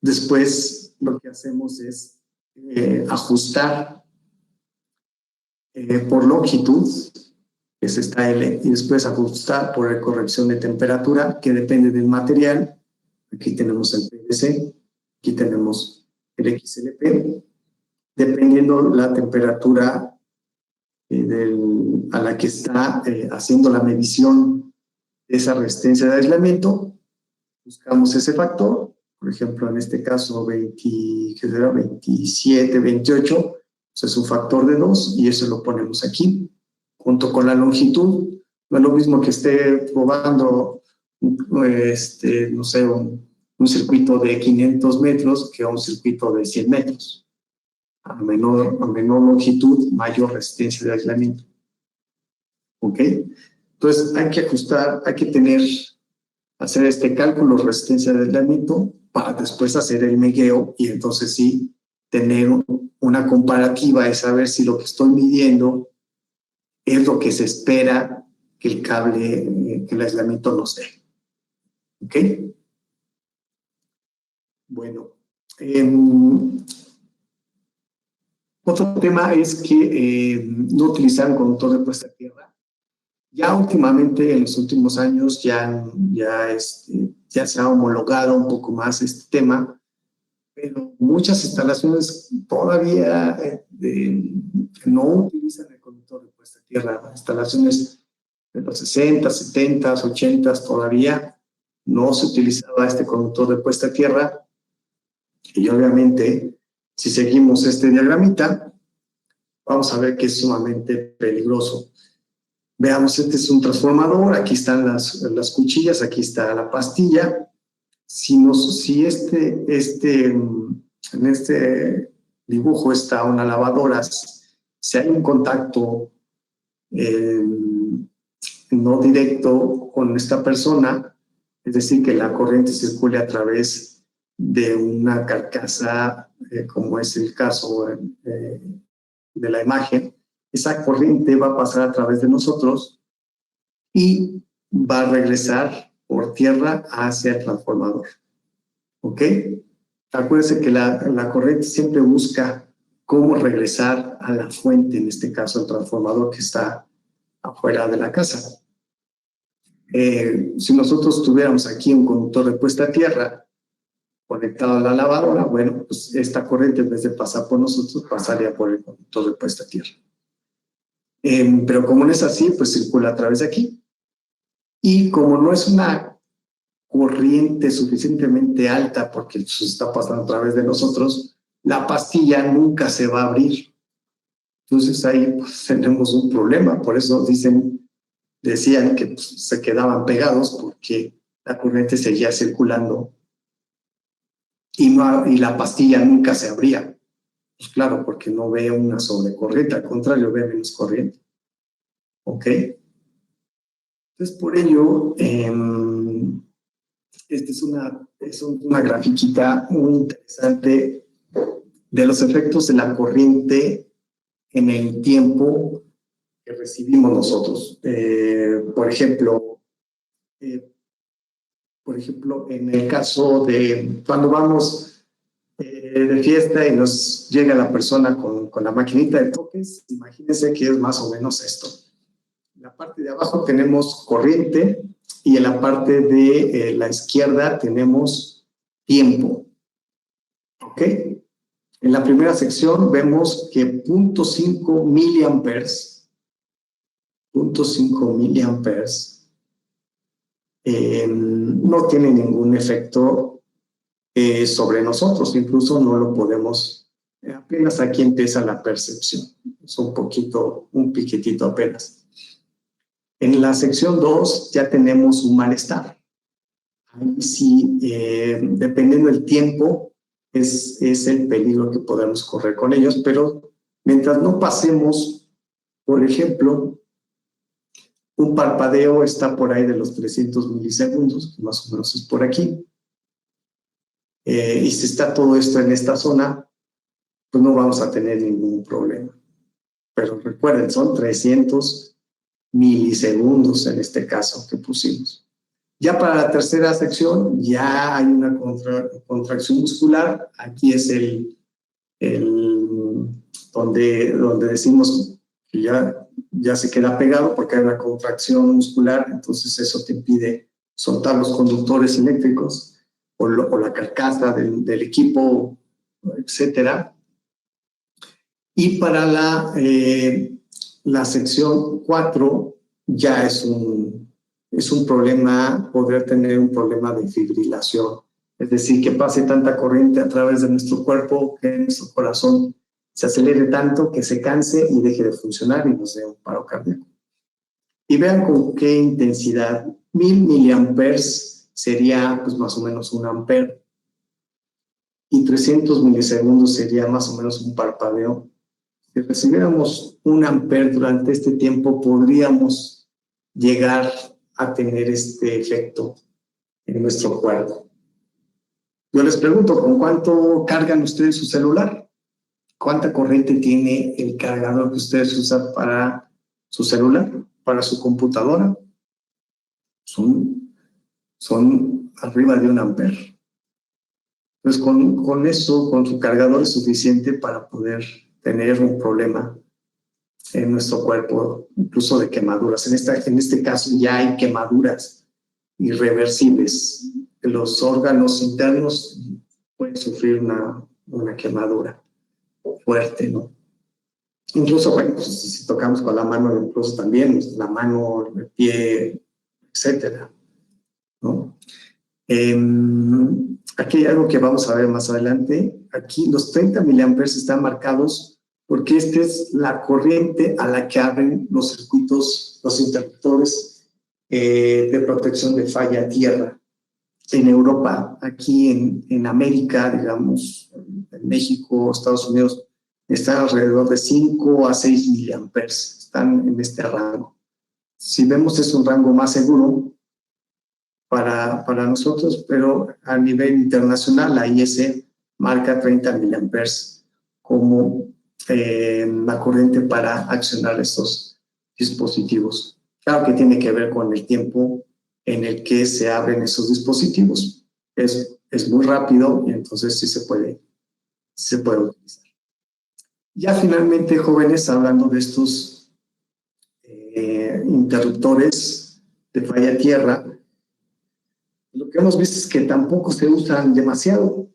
Después lo que hacemos es ajustar por longitud, que es esta L, y después ajustar por corrección de temperatura, que depende del material. Aquí tenemos el PVC, aquí tenemos el XLP, dependiendo la temperatura a la que está haciendo la medición de esa resistencia de aislamiento, buscamos ese factor, por ejemplo, en este caso 27, 28, pues es un factor de 2 y eso lo ponemos aquí, junto con la longitud. No es lo mismo que esté probando, no sé, un circuito de 500 metros que un circuito de 100 metros. A menor longitud, mayor resistencia de aislamiento. ¿Ok? Entonces hay que ajustar, hay que hacer este cálculo de resistencia de aislamiento para después hacer el megueo y entonces sí tener una comparativa y saber si lo que estoy midiendo es lo que se espera que el cable, que el aislamiento nos dé. ¿Ok? Bueno, otro tema es que no utilizar un conductor de puesta a tierra. Ya últimamente, en los últimos años, ya se ha homologado un poco más este tema, pero muchas instalaciones todavía no utilizan el conductor de puesta a tierra. Instalaciones de los 60, 70, 80 todavía no se utilizaba este conductor de puesta a tierra. Y obviamente, si seguimos este diagramita, vamos a ver que es sumamente peligroso. Veamos, este es un transformador, aquí están las cuchillas, aquí está la pastilla. Si en este dibujo está una lavadora, si hay un contacto no directo con esta persona, es decir, que la corriente circule a través de una carcasa como es el caso de la imagen, esa corriente va a pasar a través de nosotros y va a regresar por tierra hacia el transformador. ¿Ok? Acuérdense que la corriente siempre busca cómo regresar a la fuente, en este caso el transformador que está afuera de la casa. Si nosotros tuviéramos aquí un conductor de puesta a tierra conectado a la lavadora, bueno, pues esta corriente en vez de pasar por nosotros, pasaría por el conductor de puesta a tierra. Pero como no es así, pues circula a través de aquí. Y como no es una corriente suficientemente alta porque se está pasando a través de nosotros, la pastilla nunca se va a abrir. Entonces ahí pues, tenemos un problema. Por eso decían que pues, se quedaban pegados porque la corriente seguía circulando y la pastilla nunca se abría. Pues claro, porque no ve una sobrecorriente, al contrario, ve menos corriente. ¿Ok? Entonces, por ello, esta es una grafiquita muy interesante de los efectos de la corriente en el tiempo que recibimos nosotros. Por ejemplo, en el caso de cuando vamos de fiesta y nos llega la persona con la maquinita de toques, imagínense que es más o menos esto. En la parte de abajo tenemos corriente y en la parte de la izquierda tenemos tiempo. ¿Ok? En la primera sección vemos que 0.5 miliamperes, 0.5 miliamperes, no tiene ningún efecto sobre nosotros, incluso no lo podemos, apenas aquí empieza la percepción, es un piquitito apenas. En la sección 2 ya tenemos un malestar. Ahí sí, dependiendo del tiempo, es el peligro que podemos correr con ellos, pero mientras no pasemos, por ejemplo, un parpadeo está por ahí de los 300 milisegundos, que más o menos es por aquí. Y si está todo esto en esta zona, pues no vamos a tener ningún problema. Pero recuerden, son 300 milisegundos en este caso que pusimos. Ya para la tercera sección, ya hay una contracción muscular. Aquí es donde decimos que ya se queda pegado porque hay una contracción muscular, entonces eso te impide soltar los conductores eléctricos o la carcasa del equipo, etcétera. Y para la sección 4 ya es un problema, poder tener un problema de fibrilación. Es decir, que pase tanta corriente a través de nuestro cuerpo que nuestro corazón se acelere tanto que se canse y deje de funcionar y nos dé un paro cardíaco. Y vean con qué intensidad. 1000 miliamperes sería pues más o menos 1 ampere. Y 300 milisegundos sería más o menos un parpadeo. Si recibiéramos 1 ampere durante este tiempo, podríamos llegar a tener este efecto en nuestro cuerpo. Yo les pregunto, ¿con cuánto cargan ustedes su celular? ¿Cuánta corriente tiene el cargador que ustedes usan para su celular, para su computadora? Son arriba de 1 ampere. Entonces, con eso, con su cargador es suficiente para poder tener un problema en nuestro cuerpo, incluso de quemaduras. En este caso ya hay quemaduras irreversibles. Los órganos internos pueden sufrir una quemadura fuerte, ¿no? Incluso, bueno, pues, si tocamos con la mano, incluso también la mano, el pie, etcétera, ¿no? Aquí hay algo que vamos a ver más adelante. Aquí los 30 miliamperes están marcados porque esta es la corriente a la que abren los circuitos, los interruptores de protección de falla a tierra. En Europa, aquí en América, digamos, en México, Estados Unidos, están alrededor de 5 a 6 miliamperes, están en este rango. Si vemos, es un rango más seguro para nosotros, pero a nivel internacional, la IEC marca 30 miliamperes como la corriente para accionar estos dispositivos. Claro que tiene que ver con el tiempo en el que se abren esos dispositivos. Es muy rápido y entonces sí se puede utilizar. Ya finalmente, jóvenes, hablando de estos interruptores de falla tierra, lo que hemos visto es que tampoco se usan demasiado.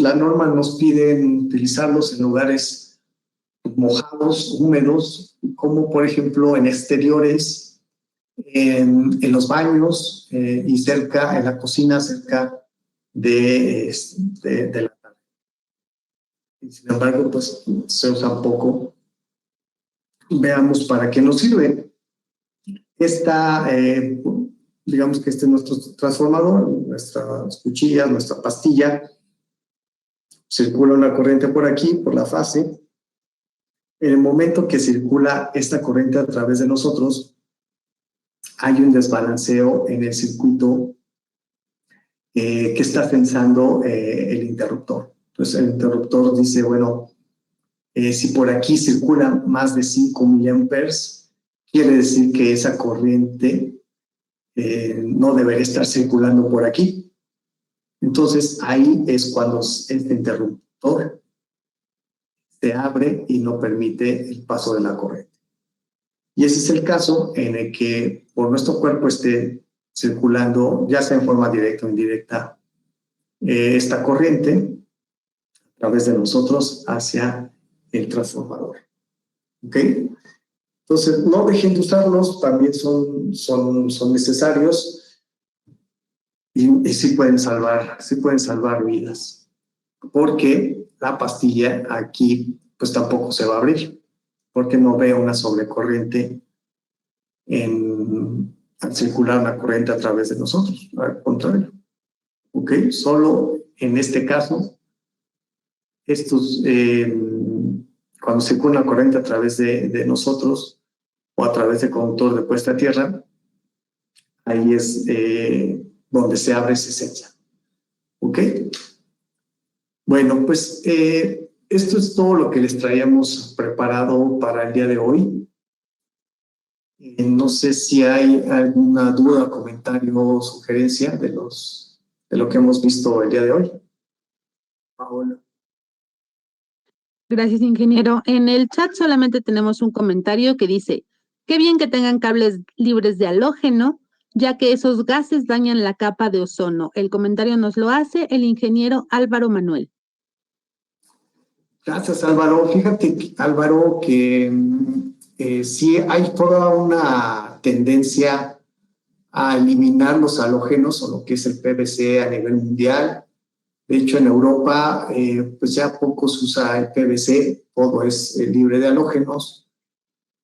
La norma nos piden utilizarlos en lugares mojados, húmedos, como por ejemplo en exteriores, en los baños y cerca, en la cocina, cerca de la tarde. Sin embargo, pues se usan poco. Veamos para qué nos sirve. Digamos que este es nuestro transformador, nuestras cuchillas, nuestra pastilla. Circula una corriente por aquí, por la fase. En el momento que circula esta corriente a través de nosotros, hay un desbalanceo en el circuito que está tensando el interruptor. Entonces el interruptor dice, bueno, si por aquí circula más de 5 miliamperes, quiere decir que esa corriente no debería estar circulando por aquí. Entonces ahí es cuando este interruptor se abre y no permite el paso de la corriente. Y ese es el caso en el que por nuestro cuerpo esté circulando, ya sea en forma directa o indirecta, esta corriente a través de nosotros hacia el transformador. ¿Ok? Entonces, no dejen de usarlos, también son necesarios y sí pueden salvar vidas. Porque la pastilla aquí, pues tampoco se va a abrir, porque no veo una sobrecorriente al circular la corriente a través de nosotros, al contrario. ¿Ok? Solo en este caso, cuando circula una corriente a través de nosotros o a través del conductor de puesta a tierra, ahí es donde se abre esa esencia. ¿Ok? Bueno, pues esto es todo lo que les traíamos preparado para el día de hoy. No sé si hay alguna duda, comentario o sugerencia de lo que hemos visto el día de hoy. Paola. Gracias, ingeniero. En el chat solamente tenemos un comentario que dice, qué bien que tengan cables libres de halógeno, ya que esos gases dañan la capa de ozono. El comentario nos lo hace el ingeniero Álvaro Manuel. Gracias, Álvaro. Fíjate, Álvaro, que sí hay toda una tendencia a eliminar los halógenos o lo que es el PVC a nivel mundial. De hecho, en Europa, pues ya poco se usa el PVC, todo es libre de halógenos.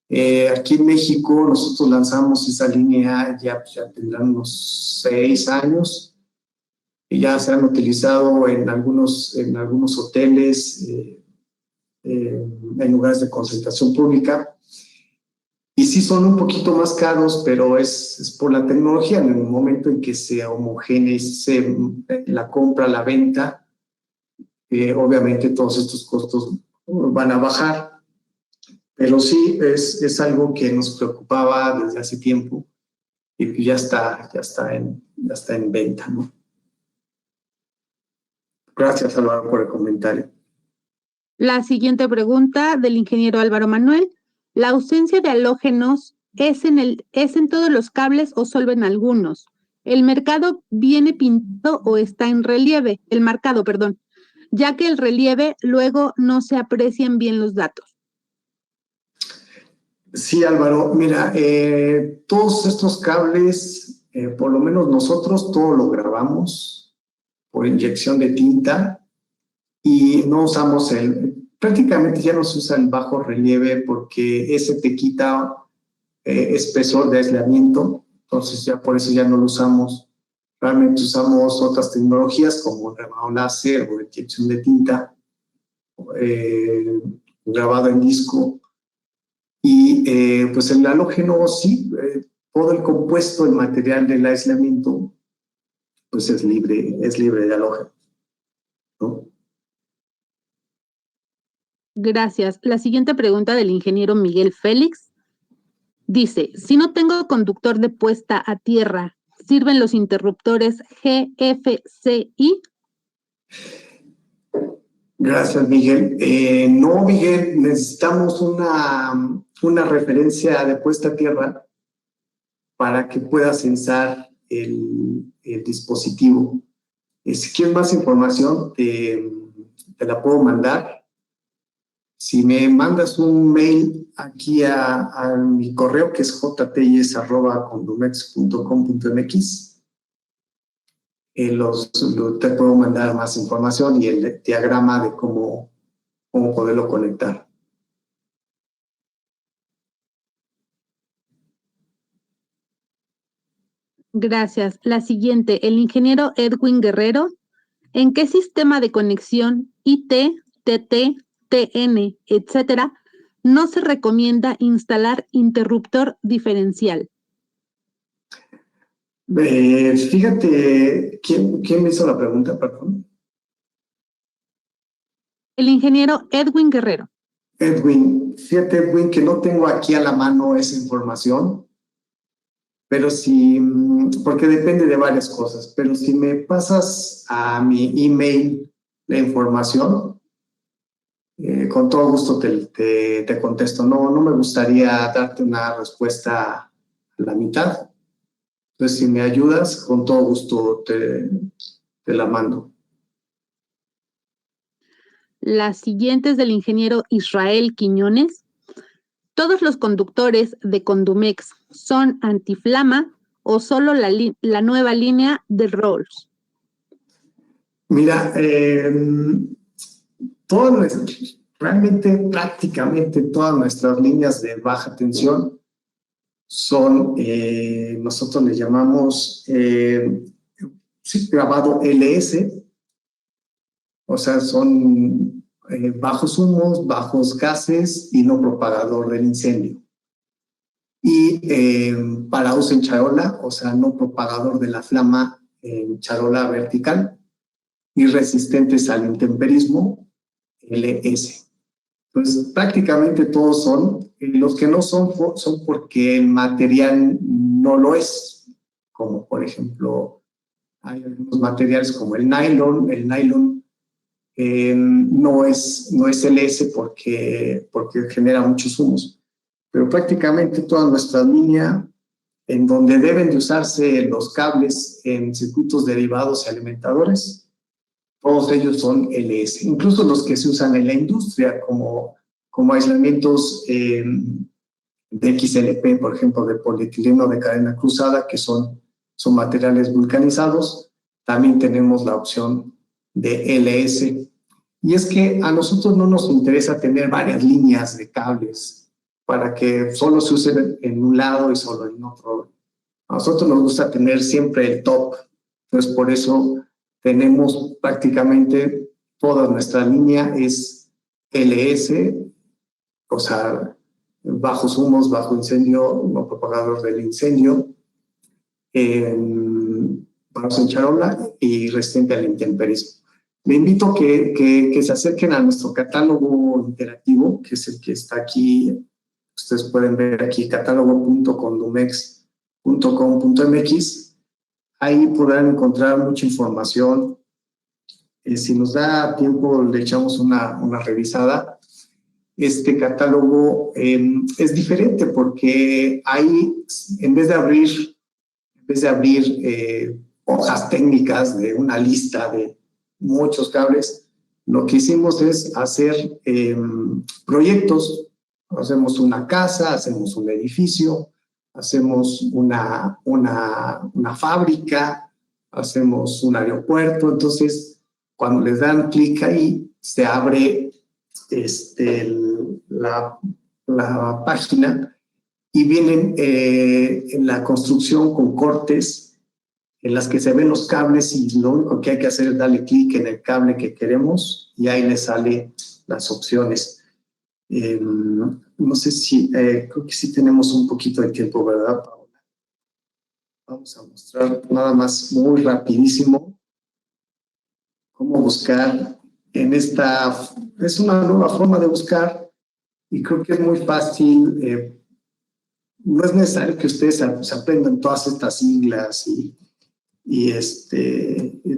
Aquí en México, nosotros lanzamos esa línea, ya tendrán unos 6 años, y ya se han utilizado en algunos hoteles, en lugares de concentración pública. Y sí son un poquito más caros, pero es por la tecnología. En el momento en que se homogeneice la compra, la venta, obviamente todos estos costos van a bajar. Pero sí es algo que nos preocupaba desde hace tiempo y que ya está en venta, ¿no? Gracias, Álvaro, por el comentario. La siguiente pregunta del ingeniero Álvaro Manuel. ¿La ausencia de halógenos es en todos los cables o solo en algunos? ¿El mercado viene pintado o está en relieve? El marcado, perdón, ya que el relieve luego no se aprecian bien los datos. Sí, Álvaro, mira, todos estos cables, por lo menos nosotros, todo lo grabamos por inyección de tinta y no usamos prácticamente ya no se usa el bajo relieve porque ese te quita espesor de aislamiento, entonces ya por eso ya no lo usamos. Realmente usamos otras tecnologías como el grabado láser o inyección de tinta, grabado en disco. Y pues el halógeno sí, todo el compuesto, el material del aislamiento, pues es libre de halógeno. ¿no? Gracias. La siguiente pregunta del ingeniero Miguel Félix dice, si no tengo conductor de puesta a tierra, ¿sirven los interruptores GFCI? Gracias, Miguel. No, Miguel, necesitamos una referencia de puesta a tierra para que pueda censar el dispositivo. Si quieres más información, te la puedo mandar. Si me mandas un mail aquí a mi correo, que es jtys@condumex.com.mx, te puedo mandar más información y el diagrama de cómo poderlo conectar. Gracias. La siguiente, el ingeniero Edwin Guerrero, ¿en qué sistema de conexión IT, TT, TN, etcétera, no se recomienda instalar interruptor diferencial? Fíjate, ¿quién me hizo la pregunta, perdón? El ingeniero Edwin Guerrero. Edwin, fíjate, Edwin, que no tengo aquí a la mano esa información, pero sí, porque depende de varias cosas, pero si me pasas a mi email la información, con todo gusto te contesto. No me gustaría darte una respuesta a la mitad. Entonces, si me ayudas, con todo gusto te la mando. La siguiente es del ingeniero Israel Quiñones. ¿Todos los conductores de Condumex son antiflama o solo la nueva línea de Rolls? Mira, realmente prácticamente todas nuestras líneas de baja tensión son, nosotros le llamamos grabado LS, o sea, son bajos humos, bajos gases y no propagador del incendio. Y para uso en charola, o sea, no propagador de la flama en charola vertical y resistentes al intemperismo, LS. Pues prácticamente todos son. Los que no son porque el material no lo es, como por ejemplo hay algunos materiales como el nylon. El nylon no es LS porque genera muchos humos, pero prácticamente toda nuestra línea en donde deben de usarse los cables en circuitos derivados y alimentadores, todos ellos son LS, incluso los que se usan en la industria como aislamientos de XLP, por ejemplo, de polietileno de cadena cruzada, que son materiales vulcanizados. También tenemos la opción de LS. Y es que a nosotros no nos interesa tener varias líneas de cables para que solo se usen en un lado y solo en otro. A nosotros nos gusta tener siempre el top. Entonces, por eso tenemos prácticamente toda nuestra línea es LS, o sea, bajos humos, bajo incendio, no propagador del incendio, bajos en charola y resistente al intemperismo. Le invito a que se acerquen a nuestro catálogo interactivo, que es el que está aquí. Ustedes pueden ver aquí, catálogo.condumex.com.mx. Ahí podrán encontrar mucha información. Si nos da tiempo, le echamos una revisada. Este catálogo es diferente porque ahí, en vez de abrir hojas técnicas de una lista de muchos cables, lo que hicimos es hacer proyectos. Hacemos una casa, hacemos un edificio, hacemos una fábrica, hacemos un aeropuerto. Entonces, cuando les dan clic ahí, se abre la página y vienen en la construcción con cortes en las que se ven los cables y lo único que hay que hacer es darle clic en el cable que queremos y ahí les sale las opciones. No sé si, creo que sí tenemos un poquito de tiempo, ¿verdad, Paola? Vamos a mostrar nada más muy rapidísimo cómo buscar en esta... Es una nueva forma de buscar y creo que es muy fácil. No es necesario que ustedes se aprendan todas estas siglas y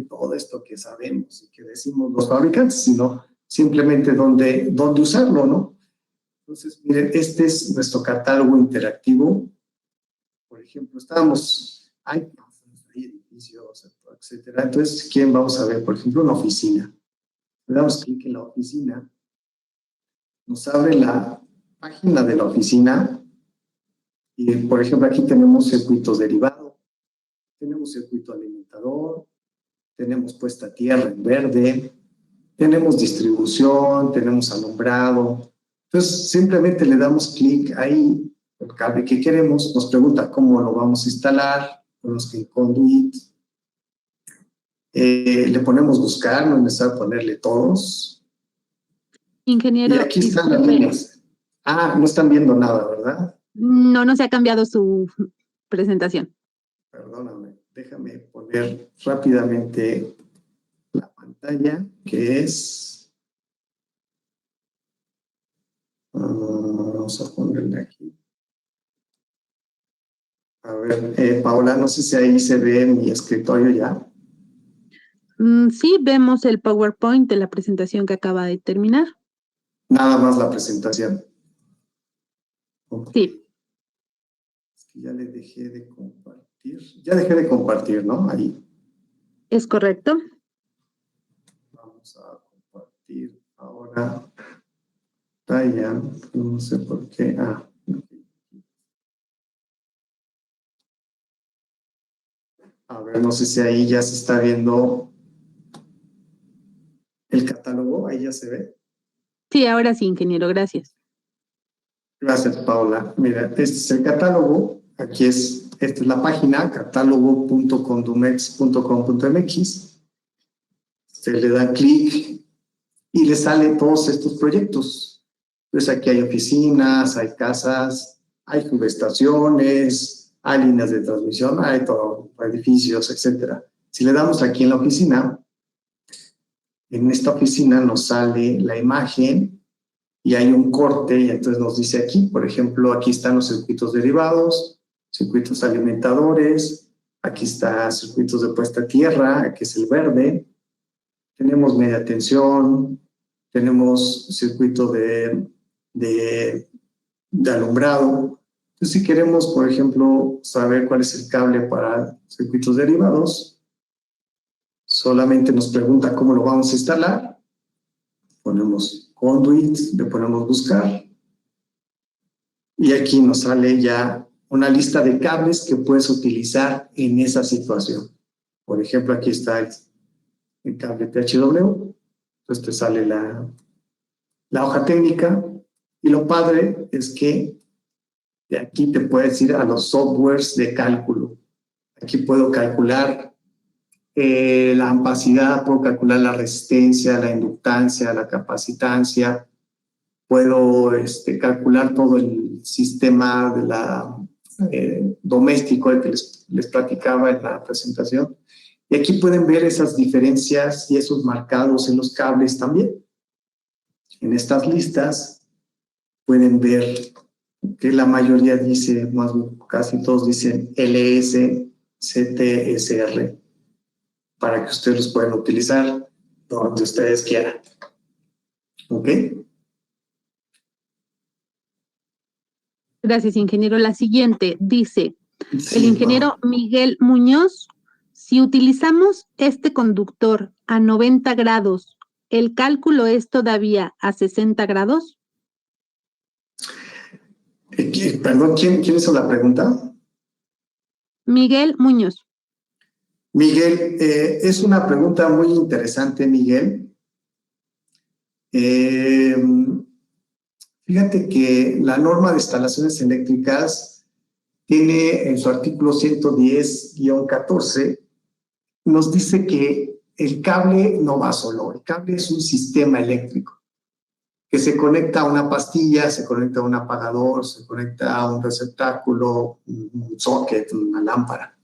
todo esto que sabemos y que decimos los fabricantes, sino simplemente dónde usarlo, ¿no? Entonces, miren, este es nuestro catálogo interactivo. Por ejemplo, hay edificios, etcétera. Entonces, ¿quién vamos a ver? Por ejemplo, una oficina. Le damos clic en la oficina, nos abre la página de la oficina y, por ejemplo, aquí tenemos circuitos derivados, tenemos circuito alimentador, tenemos puesta a tierra en verde, tenemos distribución, tenemos alumbrado. Entonces, simplemente le damos clic ahí, el cable que queremos, nos pregunta cómo lo vamos a instalar, ponemos que en conduit, le ponemos buscar, no es necesario ponerle todos. Ingeniero, Y aquí están las líneas. No están viendo nada, ¿verdad? No se ha cambiado su presentación. Perdóname, déjame poner rápidamente la pantalla, que es... vamos a ponerle aquí. A ver, Paola, no sé si ahí se ve mi escritorio ya. Sí, vemos el PowerPoint de la presentación que acaba de terminar. Nada más la presentación. Sí. Es que ya le dejé de compartir. Ya dejé de compartir, ¿no? Ahí. ¿Es correcto? Vamos a compartir ahora. Pantalla, no sé por qué. A ver, no sé si ahí ya se está viendo el catálogo, ahí ya se ve. Sí, ahora sí, ingeniero, gracias. Gracias, Paula. Mira, este es el catálogo. Esta es la página, catálogo.condumex.com.mx. Se le da clic y le salen todos estos proyectos. Pues aquí hay oficinas, hay casas, hay subestaciones, hay líneas de transmisión, hay todo, edificios, etcétera. Si le damos aquí en la oficina, en esta oficina nos sale la imagen y hay un corte y entonces nos dice aquí, por ejemplo, aquí están los circuitos derivados, circuitos alimentadores, aquí está circuitos de puesta a tierra, aquí es el verde, tenemos media tensión, tenemos circuito de alumbrado. Entonces, si queremos, por ejemplo, saber cuál es el cable para circuitos derivados, solamente nos pregunta cómo lo vamos a instalar. Ponemos conduit, le ponemos buscar. Y aquí nos sale ya una lista de cables que puedes utilizar en esa situación. Por ejemplo, aquí está el cable THW. Entonces te sale la hoja técnica. Y lo padre es que de aquí te puedes ir a los softwares de cálculo. Aquí puedo calcular la ampacidad, puedo calcular la resistencia, la inductancia, la capacitancia. Puedo calcular todo el sistema de doméstico que les platicaba en la presentación. Y aquí pueden ver esas diferencias y esos marcados en los cables también. En estas listas pueden ver que la mayoría dice, más casi todos dicen LS, CTSR, para que ustedes los puedan utilizar donde ustedes quieran. ¿Ok? Gracias, ingeniero. La siguiente dice, Sí, el ingeniero Miguel Muñoz, si utilizamos este conductor a 90 grados, ¿el cálculo es todavía a 60 grados? Perdón, ¿quién hizo la pregunta? Miguel Muñoz. Miguel, es una pregunta muy interesante, Miguel. Fíjate que la norma de instalaciones eléctricas tiene en su artículo 110-14, nos dice que el cable no va solo, el cable es un sistema eléctrico que se conecta a una pastilla, se conecta a un apagador, se conecta a un receptáculo, un socket, una lámpara.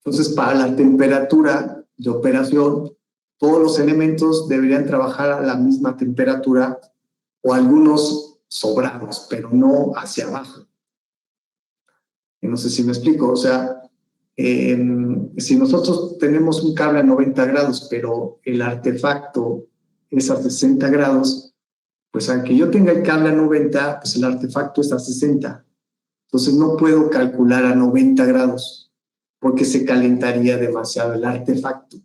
Entonces, para la temperatura de operación, todos los elementos deberían trabajar a la misma temperatura o algunos sobrados, pero no hacia abajo. No sé si me explico, o sea, si nosotros tenemos un cable a 90 grados, pero el artefacto es a 60 grados, pues aunque yo tenga el cable a 90, pues el artefacto está a 60. Entonces no puedo calcular a 90 grados porque se calentaría demasiado el artefacto.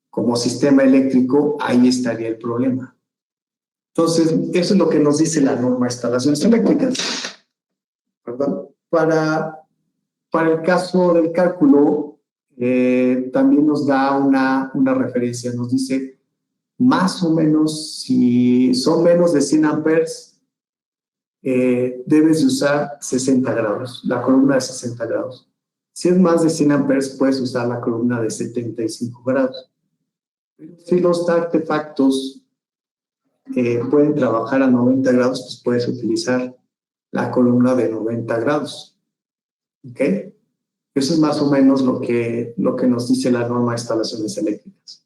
Como sistema eléctrico, ahí estaría el problema. Entonces, eso es lo que nos dice la norma de instalaciones eléctricas. ¿Verdad? Para el caso del cálculo, también nos da una referencia, nos dice más o menos si son menos de 100 amperes, debes de usar 60 grados, la columna de 60 grados. Si es más de 100 amperes, puedes usar la columna de 75 grados. Pero si los artefactos pueden trabajar a 90 grados, pues puedes utilizar la columna de 90 grados. ¿Ok? Eso es más o menos lo que nos dice la norma de instalaciones eléctricas.